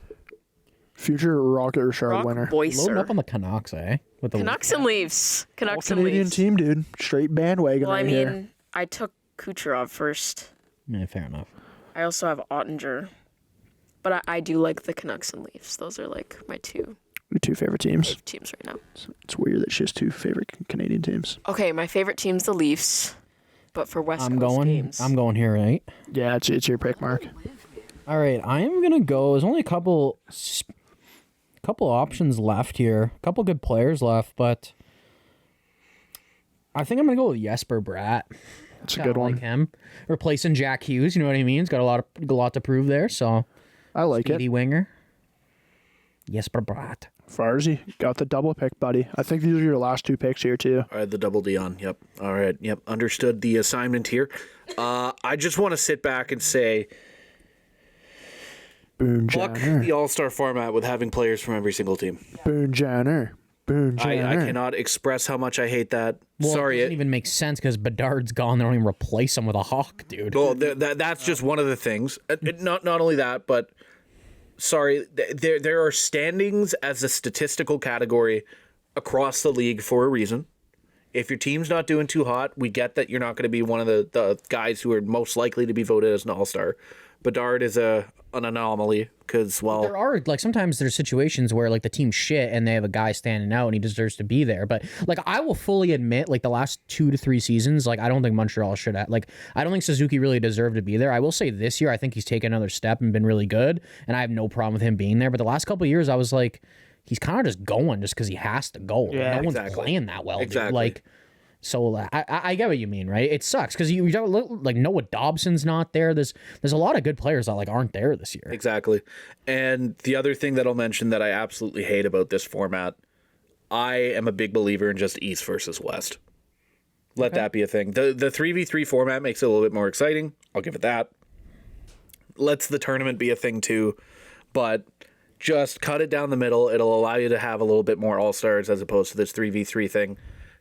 Future Rocket Richard Brock winner. Loading Boyser. up on the Canucks, eh? With the Canucks and Leafs. All Canucks and Canadian Leafs. team, dude. Straight bandwagon Well, I right mean, here. I took Kucherov first. Yeah, fair enough. I also have Ottinger. But I do like the Canucks and Leafs. Those are like my 2 Your 2 favorite teams. teams right now. It's weird that she has 2 favorite Canadian teams. Okay, my favorite team's the Leafs. But for West Coast games. I'm going here, right? Yeah, it's your pick, Mark. All right, I am gonna go. There's only a couple options left here. A couple good players left, but I think I'm gonna go with Jesper Bratt. It's a good one. Like him, replacing Jack Hughes. You know what I mean? He's got a lot to prove there. So I like speedy it. winger. Jesper Bratt. Farzy, got the double pick, buddy. I think these are your last 2 picks here, too. All right, the double Dion. Yep. All right. Yep. Understood the assignment here. I just want to sit back and say, Boone fuck Jenner. the All-Star format with having players from every single team. Boone Jenner. Boone Jenner. I cannot express how much I hate that. Well, Sorry. it doesn't even make sense because Bedard's gone. They don't even replace him with a Hawk, dude. Well, that's just one of the things. Not only that, but sorry, there are standings as a statistical category across the league for a reason. If your team's not doing too hot, we get that you're not going to be one of the guys who are most likely to be voted as an all-star. Bedard is an anomaly because, well... There are, like, sometimes there's situations where, like, the team's shit and they have a guy standing out and he deserves to be there. But, like, I will fully admit, like, the last 2 to 3 seasons, like, I don't think Montreal should have... Like, I don't think Suzuki really deserved to be there. I will say this year, I think he's taken another step and been really good, and I have no problem with him being there. But the last couple of years, I was like, he's kind of just going just because he has to go. Yeah, no one's exactly. playing that well, Exactly. dude. Like... So I get what you mean, right? It sucks because you don't look like Noah Dobson's not there. There's a lot of good players that like aren't there this year. Exactly. And the other thing that I'll mention that I absolutely hate about this format, I am a big believer in just East versus West. Let that be a thing. The 3v3 format makes it a little bit more exciting. I'll give it that. Lets the tournament be a thing too, but just cut it down the middle. It'll allow you to have a little bit more all-stars as opposed to this 3v3 thing.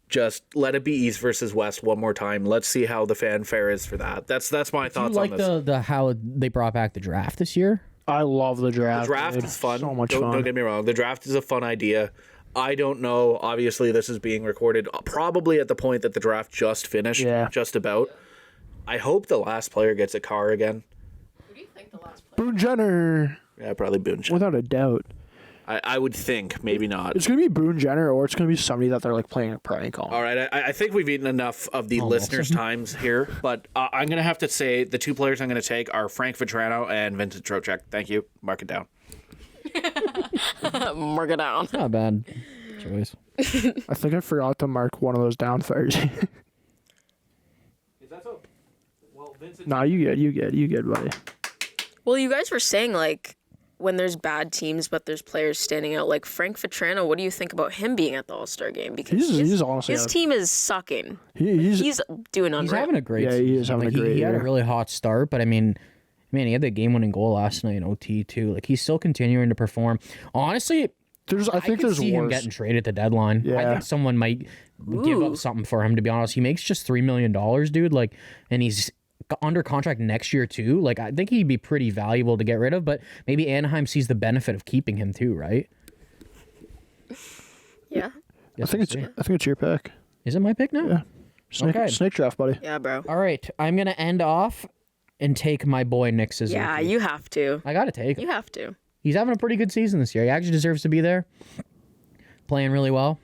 Just let it be East versus West one more time. Let's see how the fanfare is for that. That's my thoughts You on like this. the how they brought back the draft this year? I love the draft. The draft dude. is fun. So much don't, fun. Don't get me wrong. The draft is a fun idea. I don't know. Obviously, this is being recorded probably at the point that the draft just finished. Yeah. Just about. I hope the last player gets a car again. Who do you think the last player? Boone Jenner, Yeah, probably Boone Jenner. without a doubt. I would think. Maybe not. It's gonna be Boone Jenner, or it's gonna be somebody that they're like playing a prank on. All right, I think we've eaten enough of the listeners' times here, but I'm going to have to say the 2 players I'm going to take are Frank Vetrano and Vincent Trocheck. Thank you. Mark it down. Mark it down. Not a bad choice. I think I forgot to mark one of those down first. Is that so? Well, Vincent... Nah, you good, buddy. Well, you guys were saying, like, when there's bad teams, but there's players standing out, like Frank Vetrano, what do you think about him being at the All-Star game? Because He's honestly his team is sucking. he's He's doing unreal. He's having a great season. he is having a great He had a year. really hot start, but I mean, man, he had the game-winning goal last night in OT too. Like he's still continuing to perform. Honestly, I think could there's see him worse. getting traded at the deadline. I Yeah. think someone might give up something for him, to be honest. He makes just $3 million, dude. Like, and he's under contract next year too. Like, I think he'd be pretty valuable to get rid of, but maybe Anaheim sees the benefit of keeping him too, right? Yeah. I think it's your pick. Is it my pick now? Yeah. Snake draft, buddy. Yeah, bro. All right, I'm gonna end off and take my boy Nick Suzuki. Yeah, you have to. I gotta take him. You have to. He's having a pretty good season this year. He actually deserves to be there. Playing really well.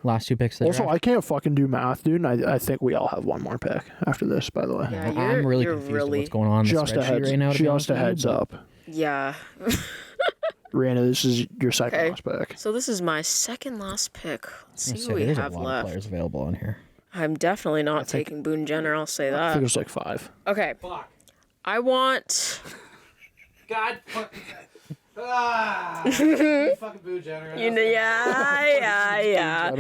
Last 2 picks. Also, I can't fucking do math, dude. And I think we all have one more pick after this, by the way. Yeah, I'm really confused with what's going on in the spreadsheet right now. Just a heads up. Yeah. Rihanna, this is your second last pick. So this is my second last pick. Let's see what we there's have a lot left. of players available on here. I'm definitely not taking Boone Jenner, I'll say I that. think it was like 5. Okay. I want... God fucking... fucking Boo Jenner. Yeah.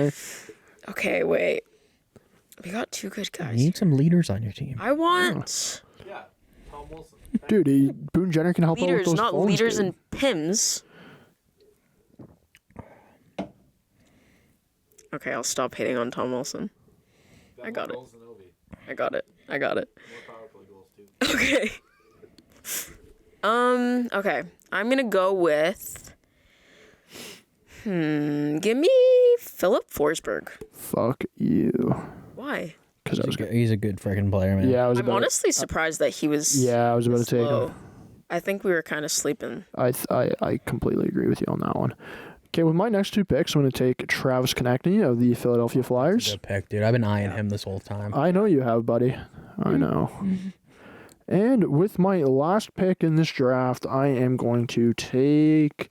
Okay, wait. We got 2 good You guys. need some leaders on your team. I want Yeah, Tom Wilson. Dude, Boone Jenner can help out with leaders, those not phones, leaders dude. and Pims. Okay, I'll stop hating on Tom Wilson. I got it. I got it. More power play goals too. Okay. Okay. I'm gonna go with. Give me Philip Forsberg. Fuck you. Why? Because I was He's a good freaking player, man. Yeah, I was I'm about honestly surprised that he was. I was about to take low. him. I think we were kind of sleeping. I completely agree with you on that one. Okay, with my next 2 picks, I'm going to take Travis Konechny of the Philadelphia Flyers. Good pick, dude. I've been eyeing him this whole time. I know you have, buddy. I know. And with my last pick in this draft, I am going to take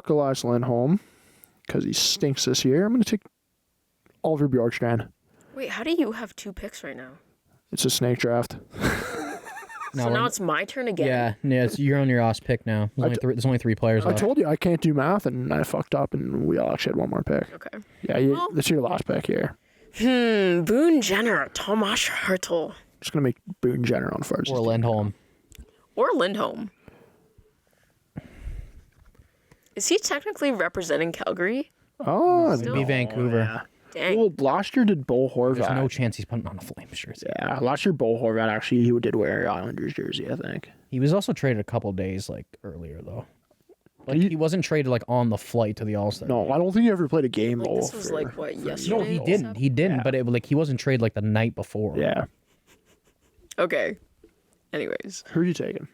Elias Lindholm because he stinks this year. I'm going to take Oliver Bjorkstrand. Wait, how do you have 2 picks right now? It's a snake draft. So now it's my turn again. Yeah, you're on your last pick now. There's only 3 players I left. told you I can't do math, and I fucked up, and we all actually had one more pick. Okay. Yeah, that's your last pick here. Boone Jenner, Tomas Hertl, Just going to make Boone Jenner on first. Or Lindholm. or Lindholm. Is he technically representing Calgary? Oh, It'd be Vancouver. Dang. well, last year did Bo Horvat. There's no chance he's putting on a Flames jersey. Yeah, last year Bo Horvat actually he did wear Islanders jersey, I think. He was also traded a couple days earlier though. He wasn't traded on the flight to the All Star. No, I don't think he ever played a game though. This was what, yesterday? No, he didn't. He didn't. But he wasn't traded the night before. Yeah. Okay. Anyways. Who are you taking?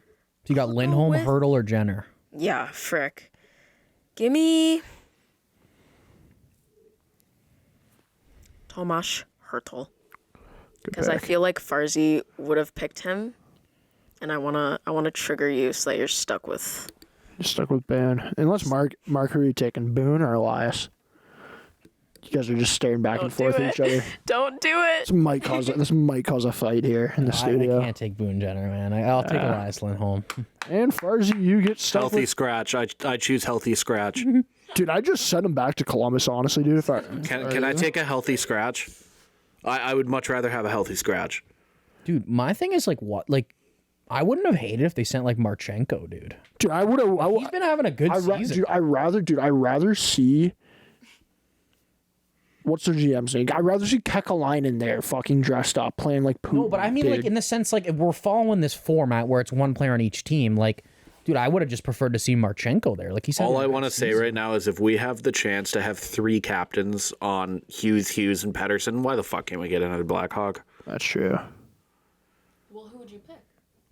So you got Lindholm, with- Hertl, or Jenner. Yeah, frick. Give me Tomas Hertl. Because I feel like Farzi would have picked him. And I wanna trigger you so that you're stuck with. You're stuck with Boone. Unless Mark, who are you taking? Boone or Elias? You guys are just staring back and forth at each other. Don't do it. This might cause a fight here in the studio. I can't take Boone Jenner, man. I'll take Elias Lindholm. And Farzi, you get stuck Healthy with... scratch. I choose healthy scratch. Dude, I just sent him back to Columbus, honestly, dude. Can I take a healthy scratch? I would much rather have a healthy scratch. Dude, my thing is what? I wouldn't have hated if they sent Marchenko, dude. Dude, I would have... He's been having a good season. Dude, I rather see... What's their GM saying? I'd rather see Kekalainen there fucking dressed up, playing like Putin. No, but I mean, in the sense, if we're following this format where it's one player on each team, dude, I would have just preferred to see Marchenko there. He said. All I want to say right now is if we have the chance to have 3 captains on Hughes, and Pettersson, why the fuck can't we get another Blackhawk? That's true. Well, who would you pick?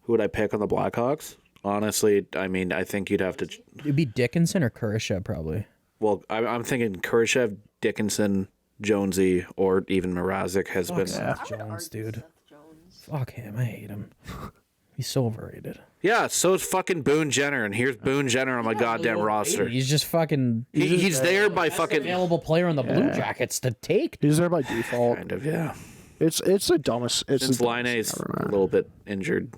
Who would I pick on the Blackhawks? Honestly, I mean, I think you'd have to... It'd be Dickinson or Kurashev, probably. Well, I'm thinking Kurashev, Dickinson, Jonesy, or even Mrazek has been... Seth Jones, dude. Fuck him. I hate him. He's so overrated. Yeah, so is fucking Boone Jenner, and here's Boone Jenner on my goddamn roster. He's just fucking... He's there by fucking... available player on the Blue Jackets to take. He's there by default. Kind of, yeah. It's the dumbest. Since Line A's a little bit injured,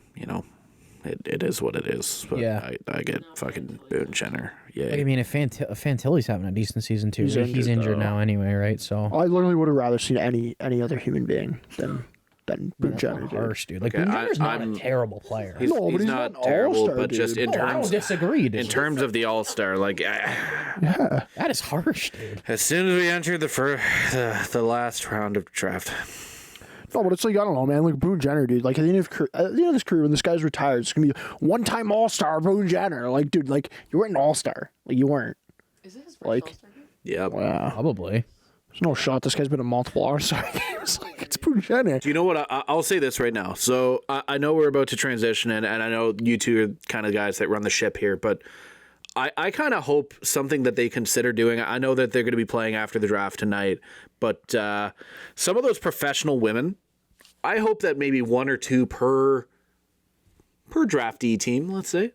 it is what it is. But Yeah. I get fucking Boone Jenner. Yeah. I mean, if Fantilli's having a decent season too, He's he's injured, injured though. now anyway, right? So I literally would have rather seen any other human being than than Boone Jenner, dude. Harsh, dude. Like Okay, Boone Jenner's not I'm- a terrible player. He's, No, but he's not not an terrible, all-star, but just dude. in I don't terms disagree. in terms of the All-Star, like Yeah. That is harsh, dude. as soon as we enter the last round of draft, No, but it's like, I don't know, man. Like Boone Jenner, dude. Like at the end of his career, when this guy's retired, it's gonna be one-time All-Star Boone Jenner. Like, dude, like you weren't an All-Star. Like you weren't. Is it his first Like- All-Star game? yeah. Wow. Probably. There's no shot. This guy's been in multiple All-Star games. Like it's Boone Jenner. Do you know what? I'll say this right now. So I know we're about to transition, and I know you two are kind of guys that run the ship here, but I kind of hope something that they consider doing. I know that they're going to be playing after the draft tonight, but some of those professional women, I hope that maybe one or two per draftee team, let's say.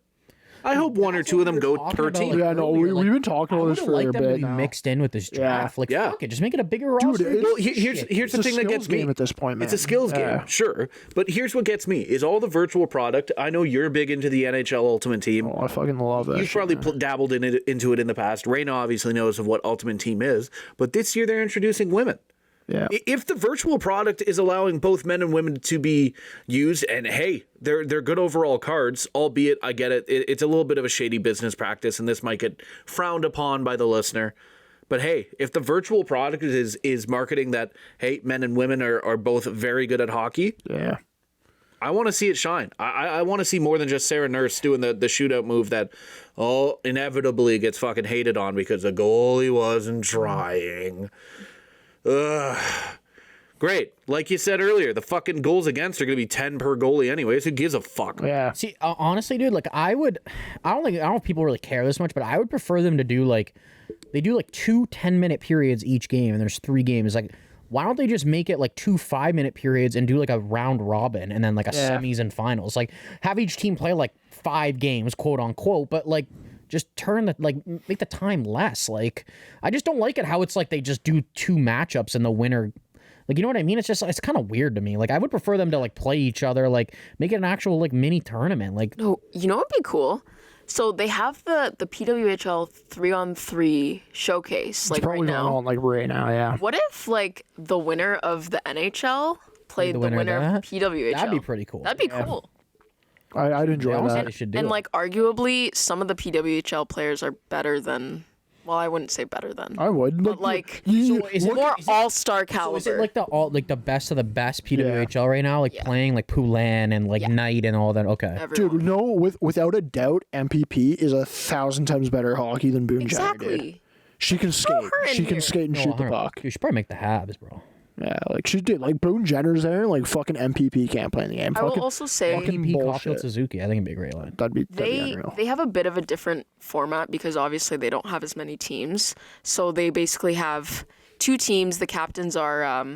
I hope one or two of them go talking per about, team. like, Yeah, no, earlier, we've been talking I about this would for like a them to bit be now. mixed in with this draft. Like, Yeah. fuck it, just make it a bigger roster. it's- Well, here's It's the a thing that skills gets me. game at this point, man. It's a skills Yeah. game, sure. But here's what gets me: is all the virtual product. I know you're big into the NHL Ultimate Team. Oh, I fucking love that. You've shit, probably man. dabbled into it in the past. Raina obviously knows of what Ultimate Team is, but this year they're introducing women. Yeah. If the virtual product is allowing both men and women to be used, and hey, they're good overall cards, albeit I get it, it's a little bit of a shady business practice, and this might get frowned upon by the listener. But hey, if the virtual product is marketing that, hey, men and women are both very good at hockey, Yeah. I want to see it shine. I want to see more than just Sarah Nurse doing the shootout move that, inevitably gets fucking hated on because the goalie wasn't trying. Ugh. Great. Like you said earlier, the fucking goals against are going to be 10 per goalie anyways. Who gives a fuck? Yeah. See, honestly, dude, like I don't know if people really care this much, but I would prefer them to do they do like 2 10-minute periods each game, and there's 3 games. Like, why don't they just make it like 2 5-minute periods and do like a round robin and then like a semis and finals? Like, have each team play like 5 games, quote unquote, but like just make the time less. Like, I just don't like it how it's like they just do 2 matchups and the winner. Like, you know what I mean? It's kind of weird to me. Like, I would prefer them to like play each other, like make it an actual like mini tournament. Like, No, you know what would be cool? So they have the PWHL 3-on-3 showcase like right Probably going now. on like right now, yeah. What if like the winner of the NHL played the winner winner of of that? PWHL? that'd be pretty cool. That'd be cool. I'd enjoy Honestly, that. they should do And it. like arguably some of the PWHL players are better than, well, I wouldn't say better than, I would. but like So is it- more is it- all-star caliber. So is it like the best of the best PWHL right now? Like playing like Poulin and like Knight and all that? Okay. Everyone. Dude, no, without a doubt, MPP is 1,000 times better hockey than Boone Jenner, dude. Exactly. She can skate. her in She can here. skate and shoot the puck. You should probably make the Habs, bro. Yeah, like she did. Like Boone Jenner's there. Like fucking MPP can't play in the game. I will Fucking, also say MVP bullshit. Caulfield Suzuki. I think it'd be a great line. that'd be they unreal. they have a bit of a different format because obviously they don't have as many teams. So they basically have 2 teams. The captains are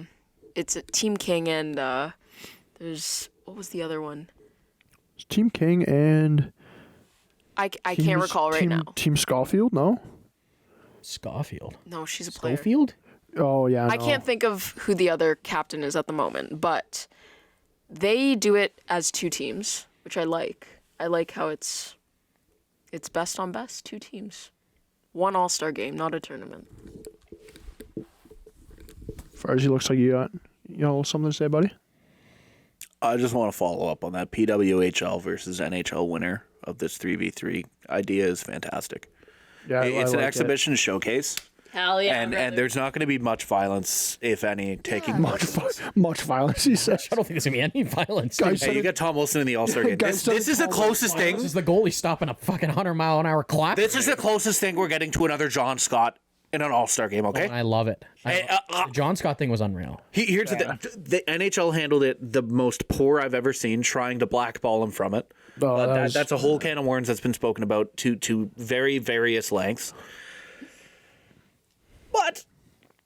it's a Team King and there's, what was the other one? Team King and I can't recall right now. Team Schofield, no? Schofield. No, she's a player. Schofield? Oh yeah, I can't think of who the other captain is at the moment, but they do it as 2 teams, which I like. I like how it's best on best, 2 teams. 1 all-star game, not a tournament. Farzi, looks like you got something to say, buddy. I just want to follow up on that PWHL versus NHL winner of this 3v3 idea is fantastic. Yeah, It's an like exhibition showcase. Hell yeah. And there's not going to be much violence, if any, taking place. Much violence, he says. I don't think there's gonna be any violence. Guys, dude. Hey, you got Tom Wilson in the All Star game. Guys, This is the Tom closest thing. This is the goalie stopping a fucking 100-mile-an-hour clock. This is the closest thing we're getting to another John Scott in an All Star game. Okay. I love it. Hey, The John Scott thing was unreal. Here's the NHL handled it the most poor I've ever seen, trying to blackball him from it. Oh, that was- That's a whole can of worms that's been spoken about to very various lengths. But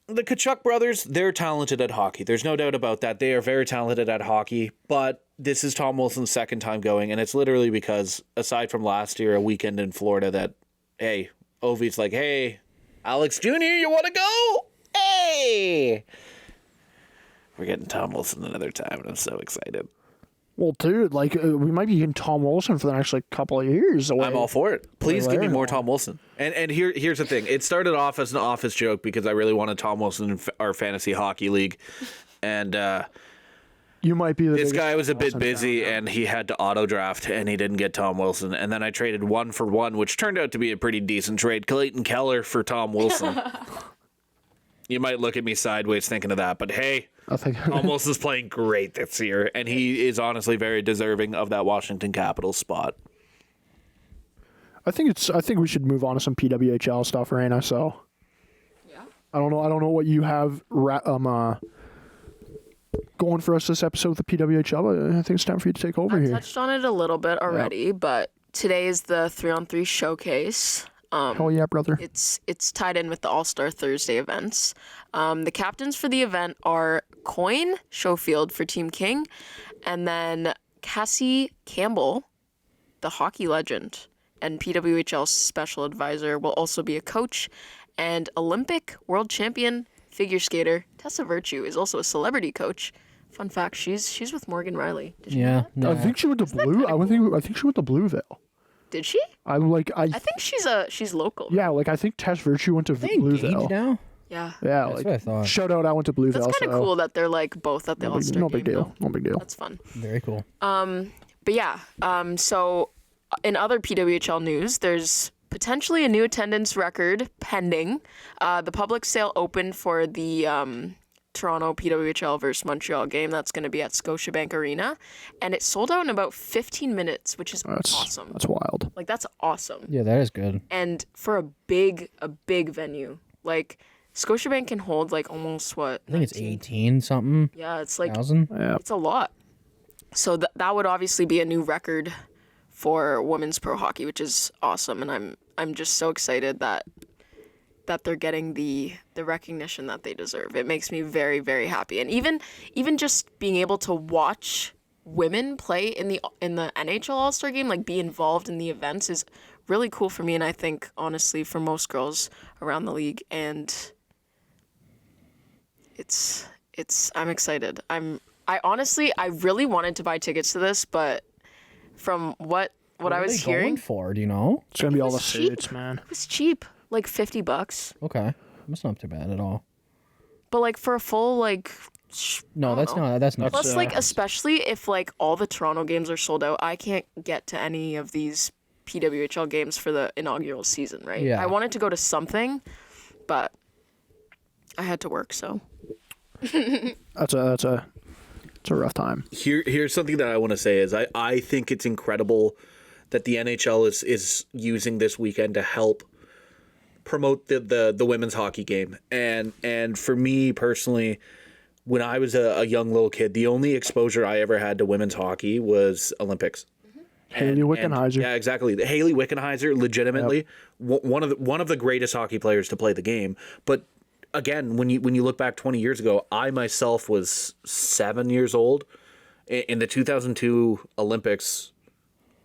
the Tkachuk brothers, they're talented at hockey. There's no doubt about that. They are very talented at hockey. But this is Tom Wilson's second time going, and it's literally because, aside from last year, a weekend in Florida, that, hey, Ovi's like, hey, Alex Jr., you want to go? Hey! We're getting Tom Wilson another time, and I'm so excited. Well, dude, like we might be getting Tom Wilson for the next couple of years. I'm all for it. Please give me there. more Tom Wilson. And here's the thing. It started off as an office joke because I really wanted Tom Wilson in our fantasy hockey league. And You might be the This biggest guy was a Tom bit Wilson busy, fan. and he had to auto draft, and he didn't get Tom Wilson. And then I traded 1-for-1, which turned out to be a pretty decent trade. Clayton Keller for Tom Wilson. You might look at me sideways thinking of that, but hey, I think Tom Wilson's playing great this year, and he is honestly very deserving of that Washington Capitals spot. I think we should move on to some PWHL stuff, Raina. So Yeah. I don't know what you have going for us this episode with the PWHL, but I think it's time for you to take over I here. touched on it a little bit already, but today is the 3-on-3 showcase. Hell yeah, brother. It's tied in with the All Star Thursday events. The captains for the event are Coyne Schofield for Team King, and then Cassie Campbell, the hockey legend, and PWHL special advisor, will also be a coach, and Olympic world champion figure skater Tessa Virtue is also a celebrity coach. Fun fact: she's with Morgan Riley. Did you know that? I think she went to Blue. I think she went to Blueville. Did she? I think she's local. yeah, like I think Tess Virtue went to They Blueville. engaged now? Yeah. Yeah, That's like what I thought. shout out, I went to Blueville. That's kind of so cool that they're like both at the All Star No game. big deal. though. No big deal. That's fun. Very cool. But yeah, so in other PWHL news, there's potentially a new attendance record pending. The public sale opened for the Toronto PWHL versus Montreal game. That's going to be at Scotiabank Arena, and it sold out in about 15 minutes, which is awesome. That's wild. Like that's awesome. Yeah, that is good. And for a big venue, like Scotiabank can hold like almost what? I think it's 18 something Yeah, it's like thousand. Yeah. it's a lot. So that would obviously be a new record for women's pro hockey, which is awesome, and I'm just so excited that they're getting the recognition that they deserve. It makes me very, very happy, and even just being able to watch women play in the NHL All Star game, like be involved in the events, is really cool for me, and I think honestly for most girls around the league, and I'm excited. I really wanted to buy tickets to this, but from what I are was they hearing, going for? Do you know? It's gonna be all the was cheap. suits, man. it was cheap, like $50. Okay, that's not too bad at all. But like for a full like, No, that's not. That's not. plus like especially if like all the Toronto games are sold out, I can't get to any of these PWHL games for the inaugural season, right? Yeah. I wanted to go to something, but I had to work, so. That's a rough time. Here's something that I want to say is I think it's incredible that the NHL is using this weekend to help promote the women's hockey game. And for me personally, when I was a young little kid, the only exposure I ever had to women's hockey was Olympics. Haley Wickenheiser. Yeah, exactly. Haley Wickenheiser, legitimately one of the greatest hockey players to play the game. But again, when you look back 20 years ago, I myself was 7 years old. In the 2002 Olympics,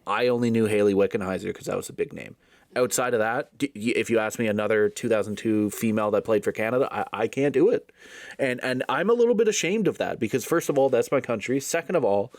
I only knew Haley Wickenheiser because that was a big name. Outside of that, if you ask me another 2002 female that played for Canada, I can't do it. And I'm a little bit ashamed of that because, first of all, that's my country. Second of all,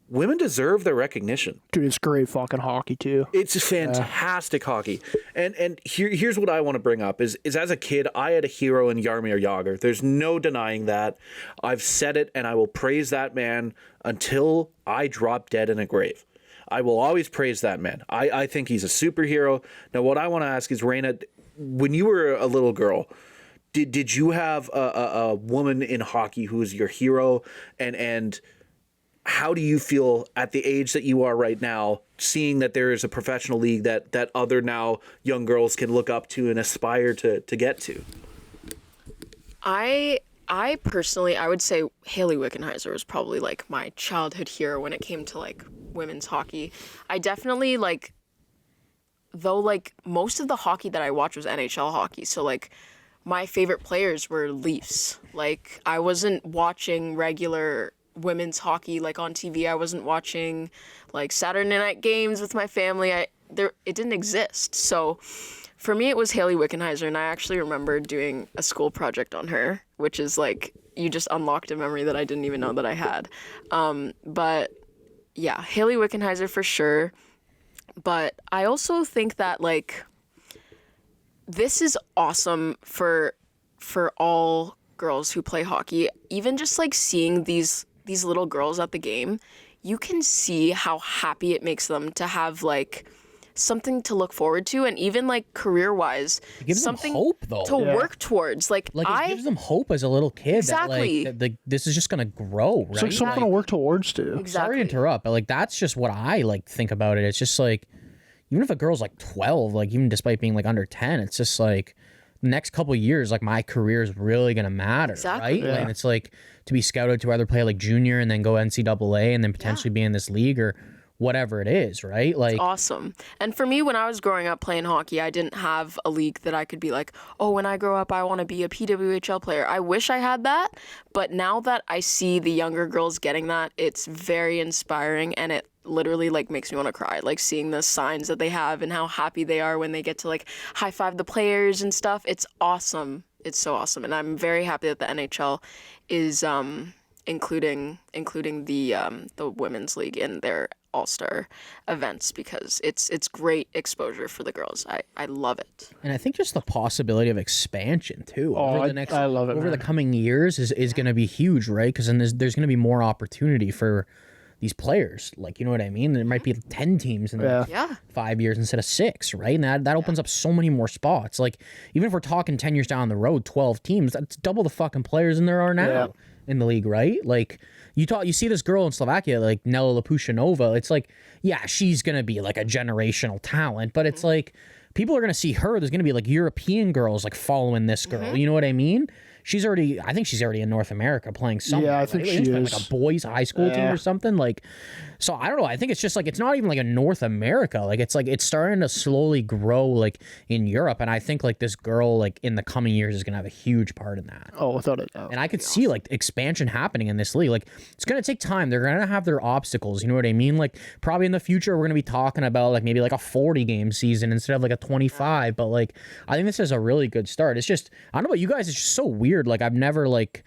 women deserve their recognition. Dude, it's great fucking hockey too. It's fantastic hockey. And here's what I want to bring up is as a kid, I had a hero in Jaromir Jagr. There's no denying that. I've said it, and I will praise that man until I drop dead in a grave. I will always praise that man. I think he's a superhero. Now, what I want to ask is, Raina, when you were a little girl, did you have a woman in hockey who was your hero? And how do you feel at the age that you are right now, seeing that there is a professional league that other now young girls can look up to and aspire to get to? I personally, I would say Haley Wickenheiser was probably like my childhood hero when it came to like women's hockey. I definitely like, though like most of the hockey that I watched was NHL hockey. So like my favorite players were Leafs. Like I wasn't watching regular women's hockey like on TV. I wasn't watching like Saturday night games with my family. It didn't exist. So for me, it was Haley Wickenheiser, and I actually remember doing a school project on her, which is like, you just unlocked a memory that I didn't even know that I had. But yeah, Haley Wickenheiser for sure. But I also think that like, this is awesome for all girls who play hockey. Even just like seeing these these little girls at the game, you can see how happy it makes them to have like something to look forward to, and even like career-wise, It gives something them hope, though. to work towards. Like It gives them hope as a little kid. Exactly. That this is just gonna grow, right? It's like something to work towards too. exactly. Sorry to interrupt, but like that's just what I like think about it. It's just like, even if a girl's like 12, like even despite being like under 10, it's just like the next couple of years, like my career is really gonna matter, Exactly. right? And it's like to be scouted to either play like junior and then go NCAA and then potentially be in this league or whatever it is, right? Like Awesome. And for me, when I was growing up playing hockey, I didn't have a league that I could be like, oh, when I grow up, I want to be a PWHL player. I wish I had that. But now that I see the younger girls getting that, it's very inspiring, and it literally like makes me want to cry, like seeing the signs that they have and how happy they are when they get to like high five the players and stuff. It's awesome. It's so awesome. And I'm very happy that the NHL is including the women's league in their all-star events, because it's great exposure for the girls. I love it. And I think just the possibility of expansion too over the next I love it, over the man. coming years is going to be huge, right? Because then there's going to be more opportunity for these players. Like, you know what I mean? There might be 10 teams in the next Yeah. 5 years instead of 6, right? And that opens up so many more spots. Like, even if we're talking 10 years down the road, 12 teams, that's double the fucking players than there are now in the league, right? Like, you see this girl in Slovakia, like Nela Lapushanova. It's like, yeah, she's gonna be like a generational talent, but it's like people are gonna see her. There's gonna be like European girls like following this girl. You know what I mean? I think she's already in North America playing somewhere. Yeah, I think right? she It's been, is. like a boys' high school team or something. Like, so I don't know. I think it's just like, it's not even like a North America. Like, it's starting to slowly grow like in Europe. And I think like this girl like in the coming years is gonna have a huge part in that. Oh, without a doubt. And I could see like expansion happening in this league. Like, it's going to take time. They're going to have their obstacles. You know what I mean? Like, probably in the future, we're going to be talking about like maybe like a 40 game season instead of like a 25. But like, I think this is a really good start. It's just, I don't know about you guys. It's just so weird. Like, I've never like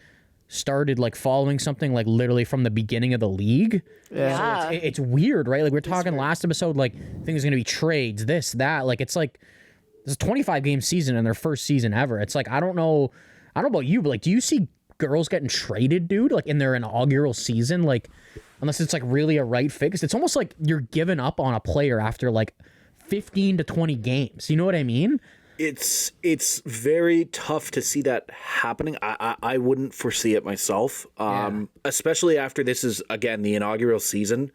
started like following something like literally from the beginning of the league. Yeah. It's weird, right? Like, we were talking last episode, like, I think there's going to be trades, this, that. Like, it's like, it's a 25 game season and their first season ever. It's like, I don't know about you, but like, do you see girls getting traded, dude, like in their inaugural season? Like, unless it's like really a right fix, it's almost like you're giving up on a player after like 15 to 20 games. You know what I mean? It's very tough to see that happening. I wouldn't foresee it myself, especially after this is, again, the inaugural season.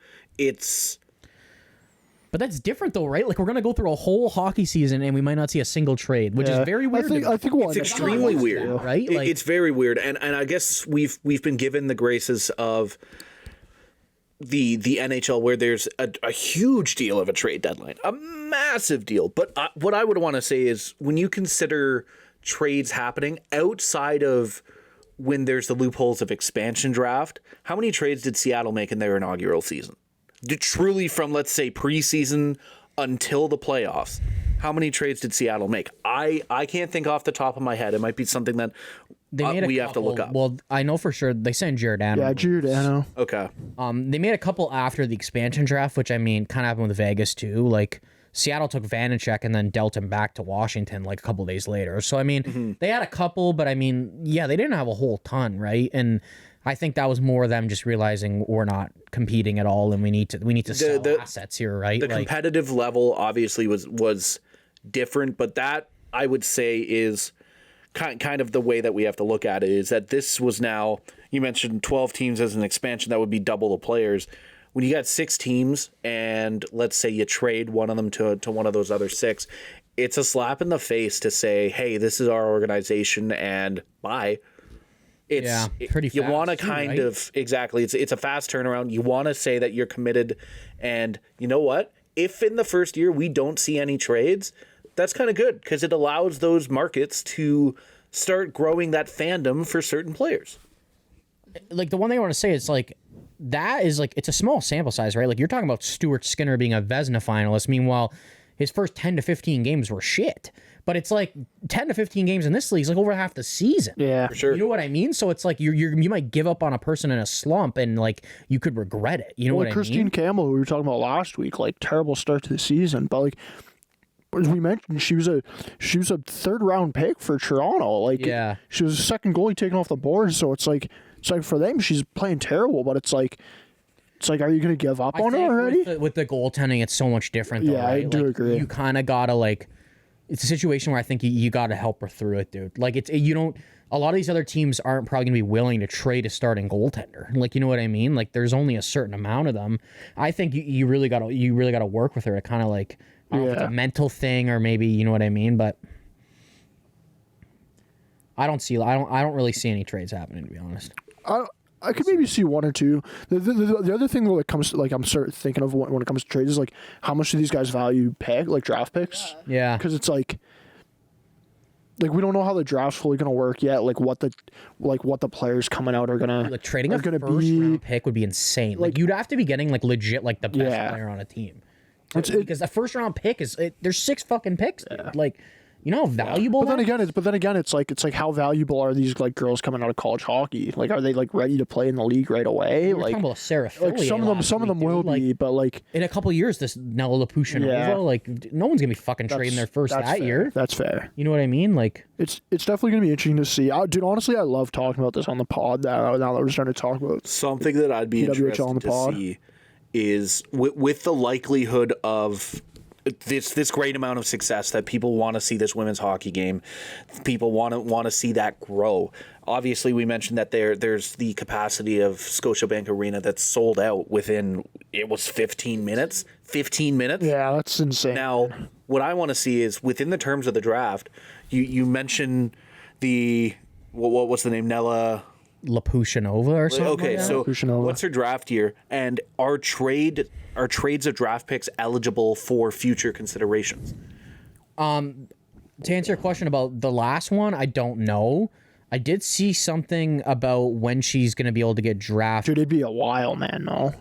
But that's different though, right? Like, we're gonna go through a whole hockey season and we might not see a single trade, which is very weird. I think It's extremely weird, right? Like, It's very weird, and I guess we've been given the graces of the NHL, where there's a huge deal of a trade deadline, a massive deal. But what I would want to say is, when you consider trades happening outside of when there's the loopholes of expansion draft, how many trades did Seattle make in their inaugural season? Truly, from, let's say, preseason until the playoffs, how many trades did Seattle make? I can't think off the top of my head. It might be something that we have to look up. Well, I know for sure they signed Giordano. Yeah, Giordano. Okay. They made a couple after the expansion draft, which I mean, kind of happened with Vegas too. Like, Seattle took Vanacek and then dealt him back to Washington like a couple days later. So I mean, they had a couple, but I mean, yeah, they didn't have a whole ton, right? And I think that was more them just realizing we're not competing at all, and we need to sell assets here, right? The competitive level obviously was different, but that, I would say, is kind of the way that we have to look at it, is that this was now, you mentioned 12 teams as an expansion, that would be double the players. When you got 6 teams and let's say you trade one of them to one of those other 6, it's a slap in the face to say, hey, this is our organization and bye. It's pretty fast. You want to too, kind right? of, exactly. It's a fast turnaround. You want to say that you're committed, and you know what? If in the first year we don't see any trades, that's kind of good, because it allows those markets to start growing that fandom for certain players. Like, the one thing I want to say is like, that is like, it's a small sample size, right? Like, you're talking about Stuart Skinner being a Vezina finalist. Meanwhile, his first 10 to 15 games were shit. But it's like 10 to 15 games in this league is like over half the season. Yeah, For sure. You know what I mean? So it's like you might give up on a person in a slump and like you could regret it. You know what I Christine mean? Campbell, who we were talking about last week, like terrible start to the season, but like as we mentioned, she was a 3rd round pick for Toronto. Like, Yeah. she was the second goalie taken off the board. So it's like It's like for them, she's playing terrible, but it's like, are you going to give up on her already? With the goaltending, it's so much different, though, right? I do agree. You kind of got to, like, it's a situation where I think you got to help her through it, dude. Like, you don't, a lot of these other teams aren't probably going to be willing to trade a starting goaltender. Like, you know what I mean? Like, there's only a certain amount of them. I think you really got to work with her to kind of, like, I don't know if it's a mental thing or maybe, you know what I mean? But I don't really see any trades happening, to be honest. I could maybe see one or two. The other thing that comes to, like, I'm sort of thinking of when it comes to trades is like how much do these guys value draft picks? Yeah, because it's like we don't know how the draft's fully gonna work yet. Like what the players coming out are gonna like trading a first round pick would be insane. Like you'd have to be getting like legit like the best player on a team. Because the first round pick is there's 6 fucking picks. Dude. Like. You know how valuable. But then again, it's like how valuable are these like girls coming out of college hockey? Like, are they like ready to play in the league right away? We're like talking about Sarah like some of them will be, but like in a couple of years, this Nella Lapushinova, like no one's gonna be fucking trading their first that year. That's fair. You know what I mean? Like it's definitely gonna be interesting to see. Dude, honestly, I love talking about this on the pod. Now that we're starting to talk about something that I'd be PWHL on the pod. See is with the likelihood of this great amount of success that people want to see this women's hockey game, people want to see that grow. Obviously, we mentioned that there's the capacity of Scotiabank Arena that's sold out within 15 minutes. 15 minutes. Yeah, that's insane. Now, what I want to see is within the terms of the draft. You mentioned the what's the name, Nella Lapushinova or something. Okay, like so Lapushinova. what's her draft year? And are trades of draft picks eligible for future considerations? To answer your question about the last one, I don't know. I did see something about when she's going to be able to get drafted. Dude, it'd be a while, man. No.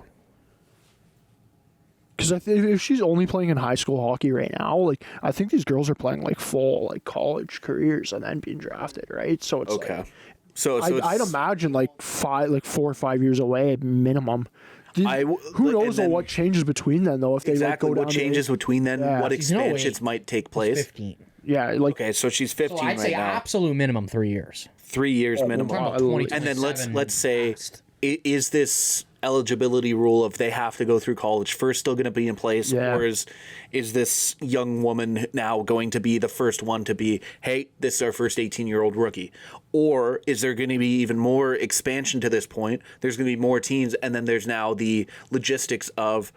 Because I think if she's only playing in high school hockey right now, like I think these girls are playing like full like college careers and then being drafted, right? So it's Okay. Like, So I'd imagine like 4 or 5 years away minimum. Who knows what changes between then though? If they exactly like, go what down changes between then, what expansions might take place. 15. Yeah, like Okay, so she's 15 So I'd say right now. absolute minimum 3 years. 3 years minimum. We're talking about 20, And then 27 let's say, past. is this eligibility rule of they have to go through college first still going to be in place, or is this young woman now going to be the first one to be, hey, this is our first 18-year-old rookie? Or is there going to be even more expansion to this point? There's going to be more teams, and then there's now the logistics of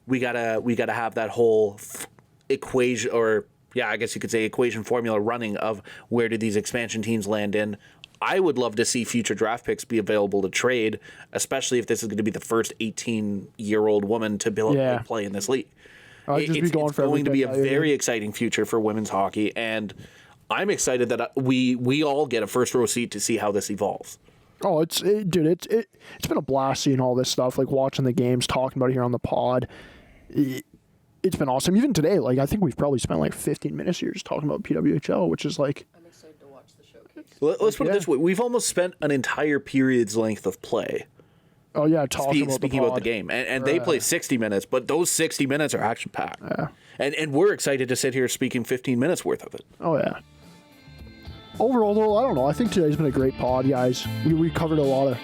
we gotta have that whole equation, or I guess you could say equation formula running of where do these expansion teams land in. I would love to see future draft picks be available to trade, especially if this is going to be the first 18-year-old woman to be able to play in this league. It's going to be a very exciting future for women's hockey, and I'm excited that we all get a first row seat to see how this evolves. Oh, it's been a blast seeing all this stuff, like watching the games, talking about it here on the pod. It's been awesome. Even today, like I think we've probably spent like 15 minutes here just talking about PWHL, which is like. I'm excited to watch the showcase. Let's put it this way: we've almost spent an entire period's length of play. Oh yeah, speaking about the game, and they play 60 minutes, but those 60 minutes are action packed. Yeah. And we're excited to sit here speaking 15 minutes worth of it. Oh yeah. Overall, though, I don't know. I think today's been a great pod, guys. We covered a lot of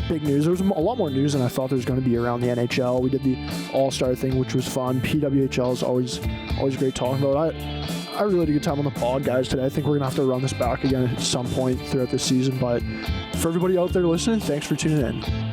big news. There was a lot more news than I thought there was going to be around the NHL. We did the All Star thing, which was fun. PWHL is always great talking about. I really had a good time on the pod, guys, today. I think we're going to have to run this back again at some point throughout the season. But for everybody out there listening, thanks for tuning in.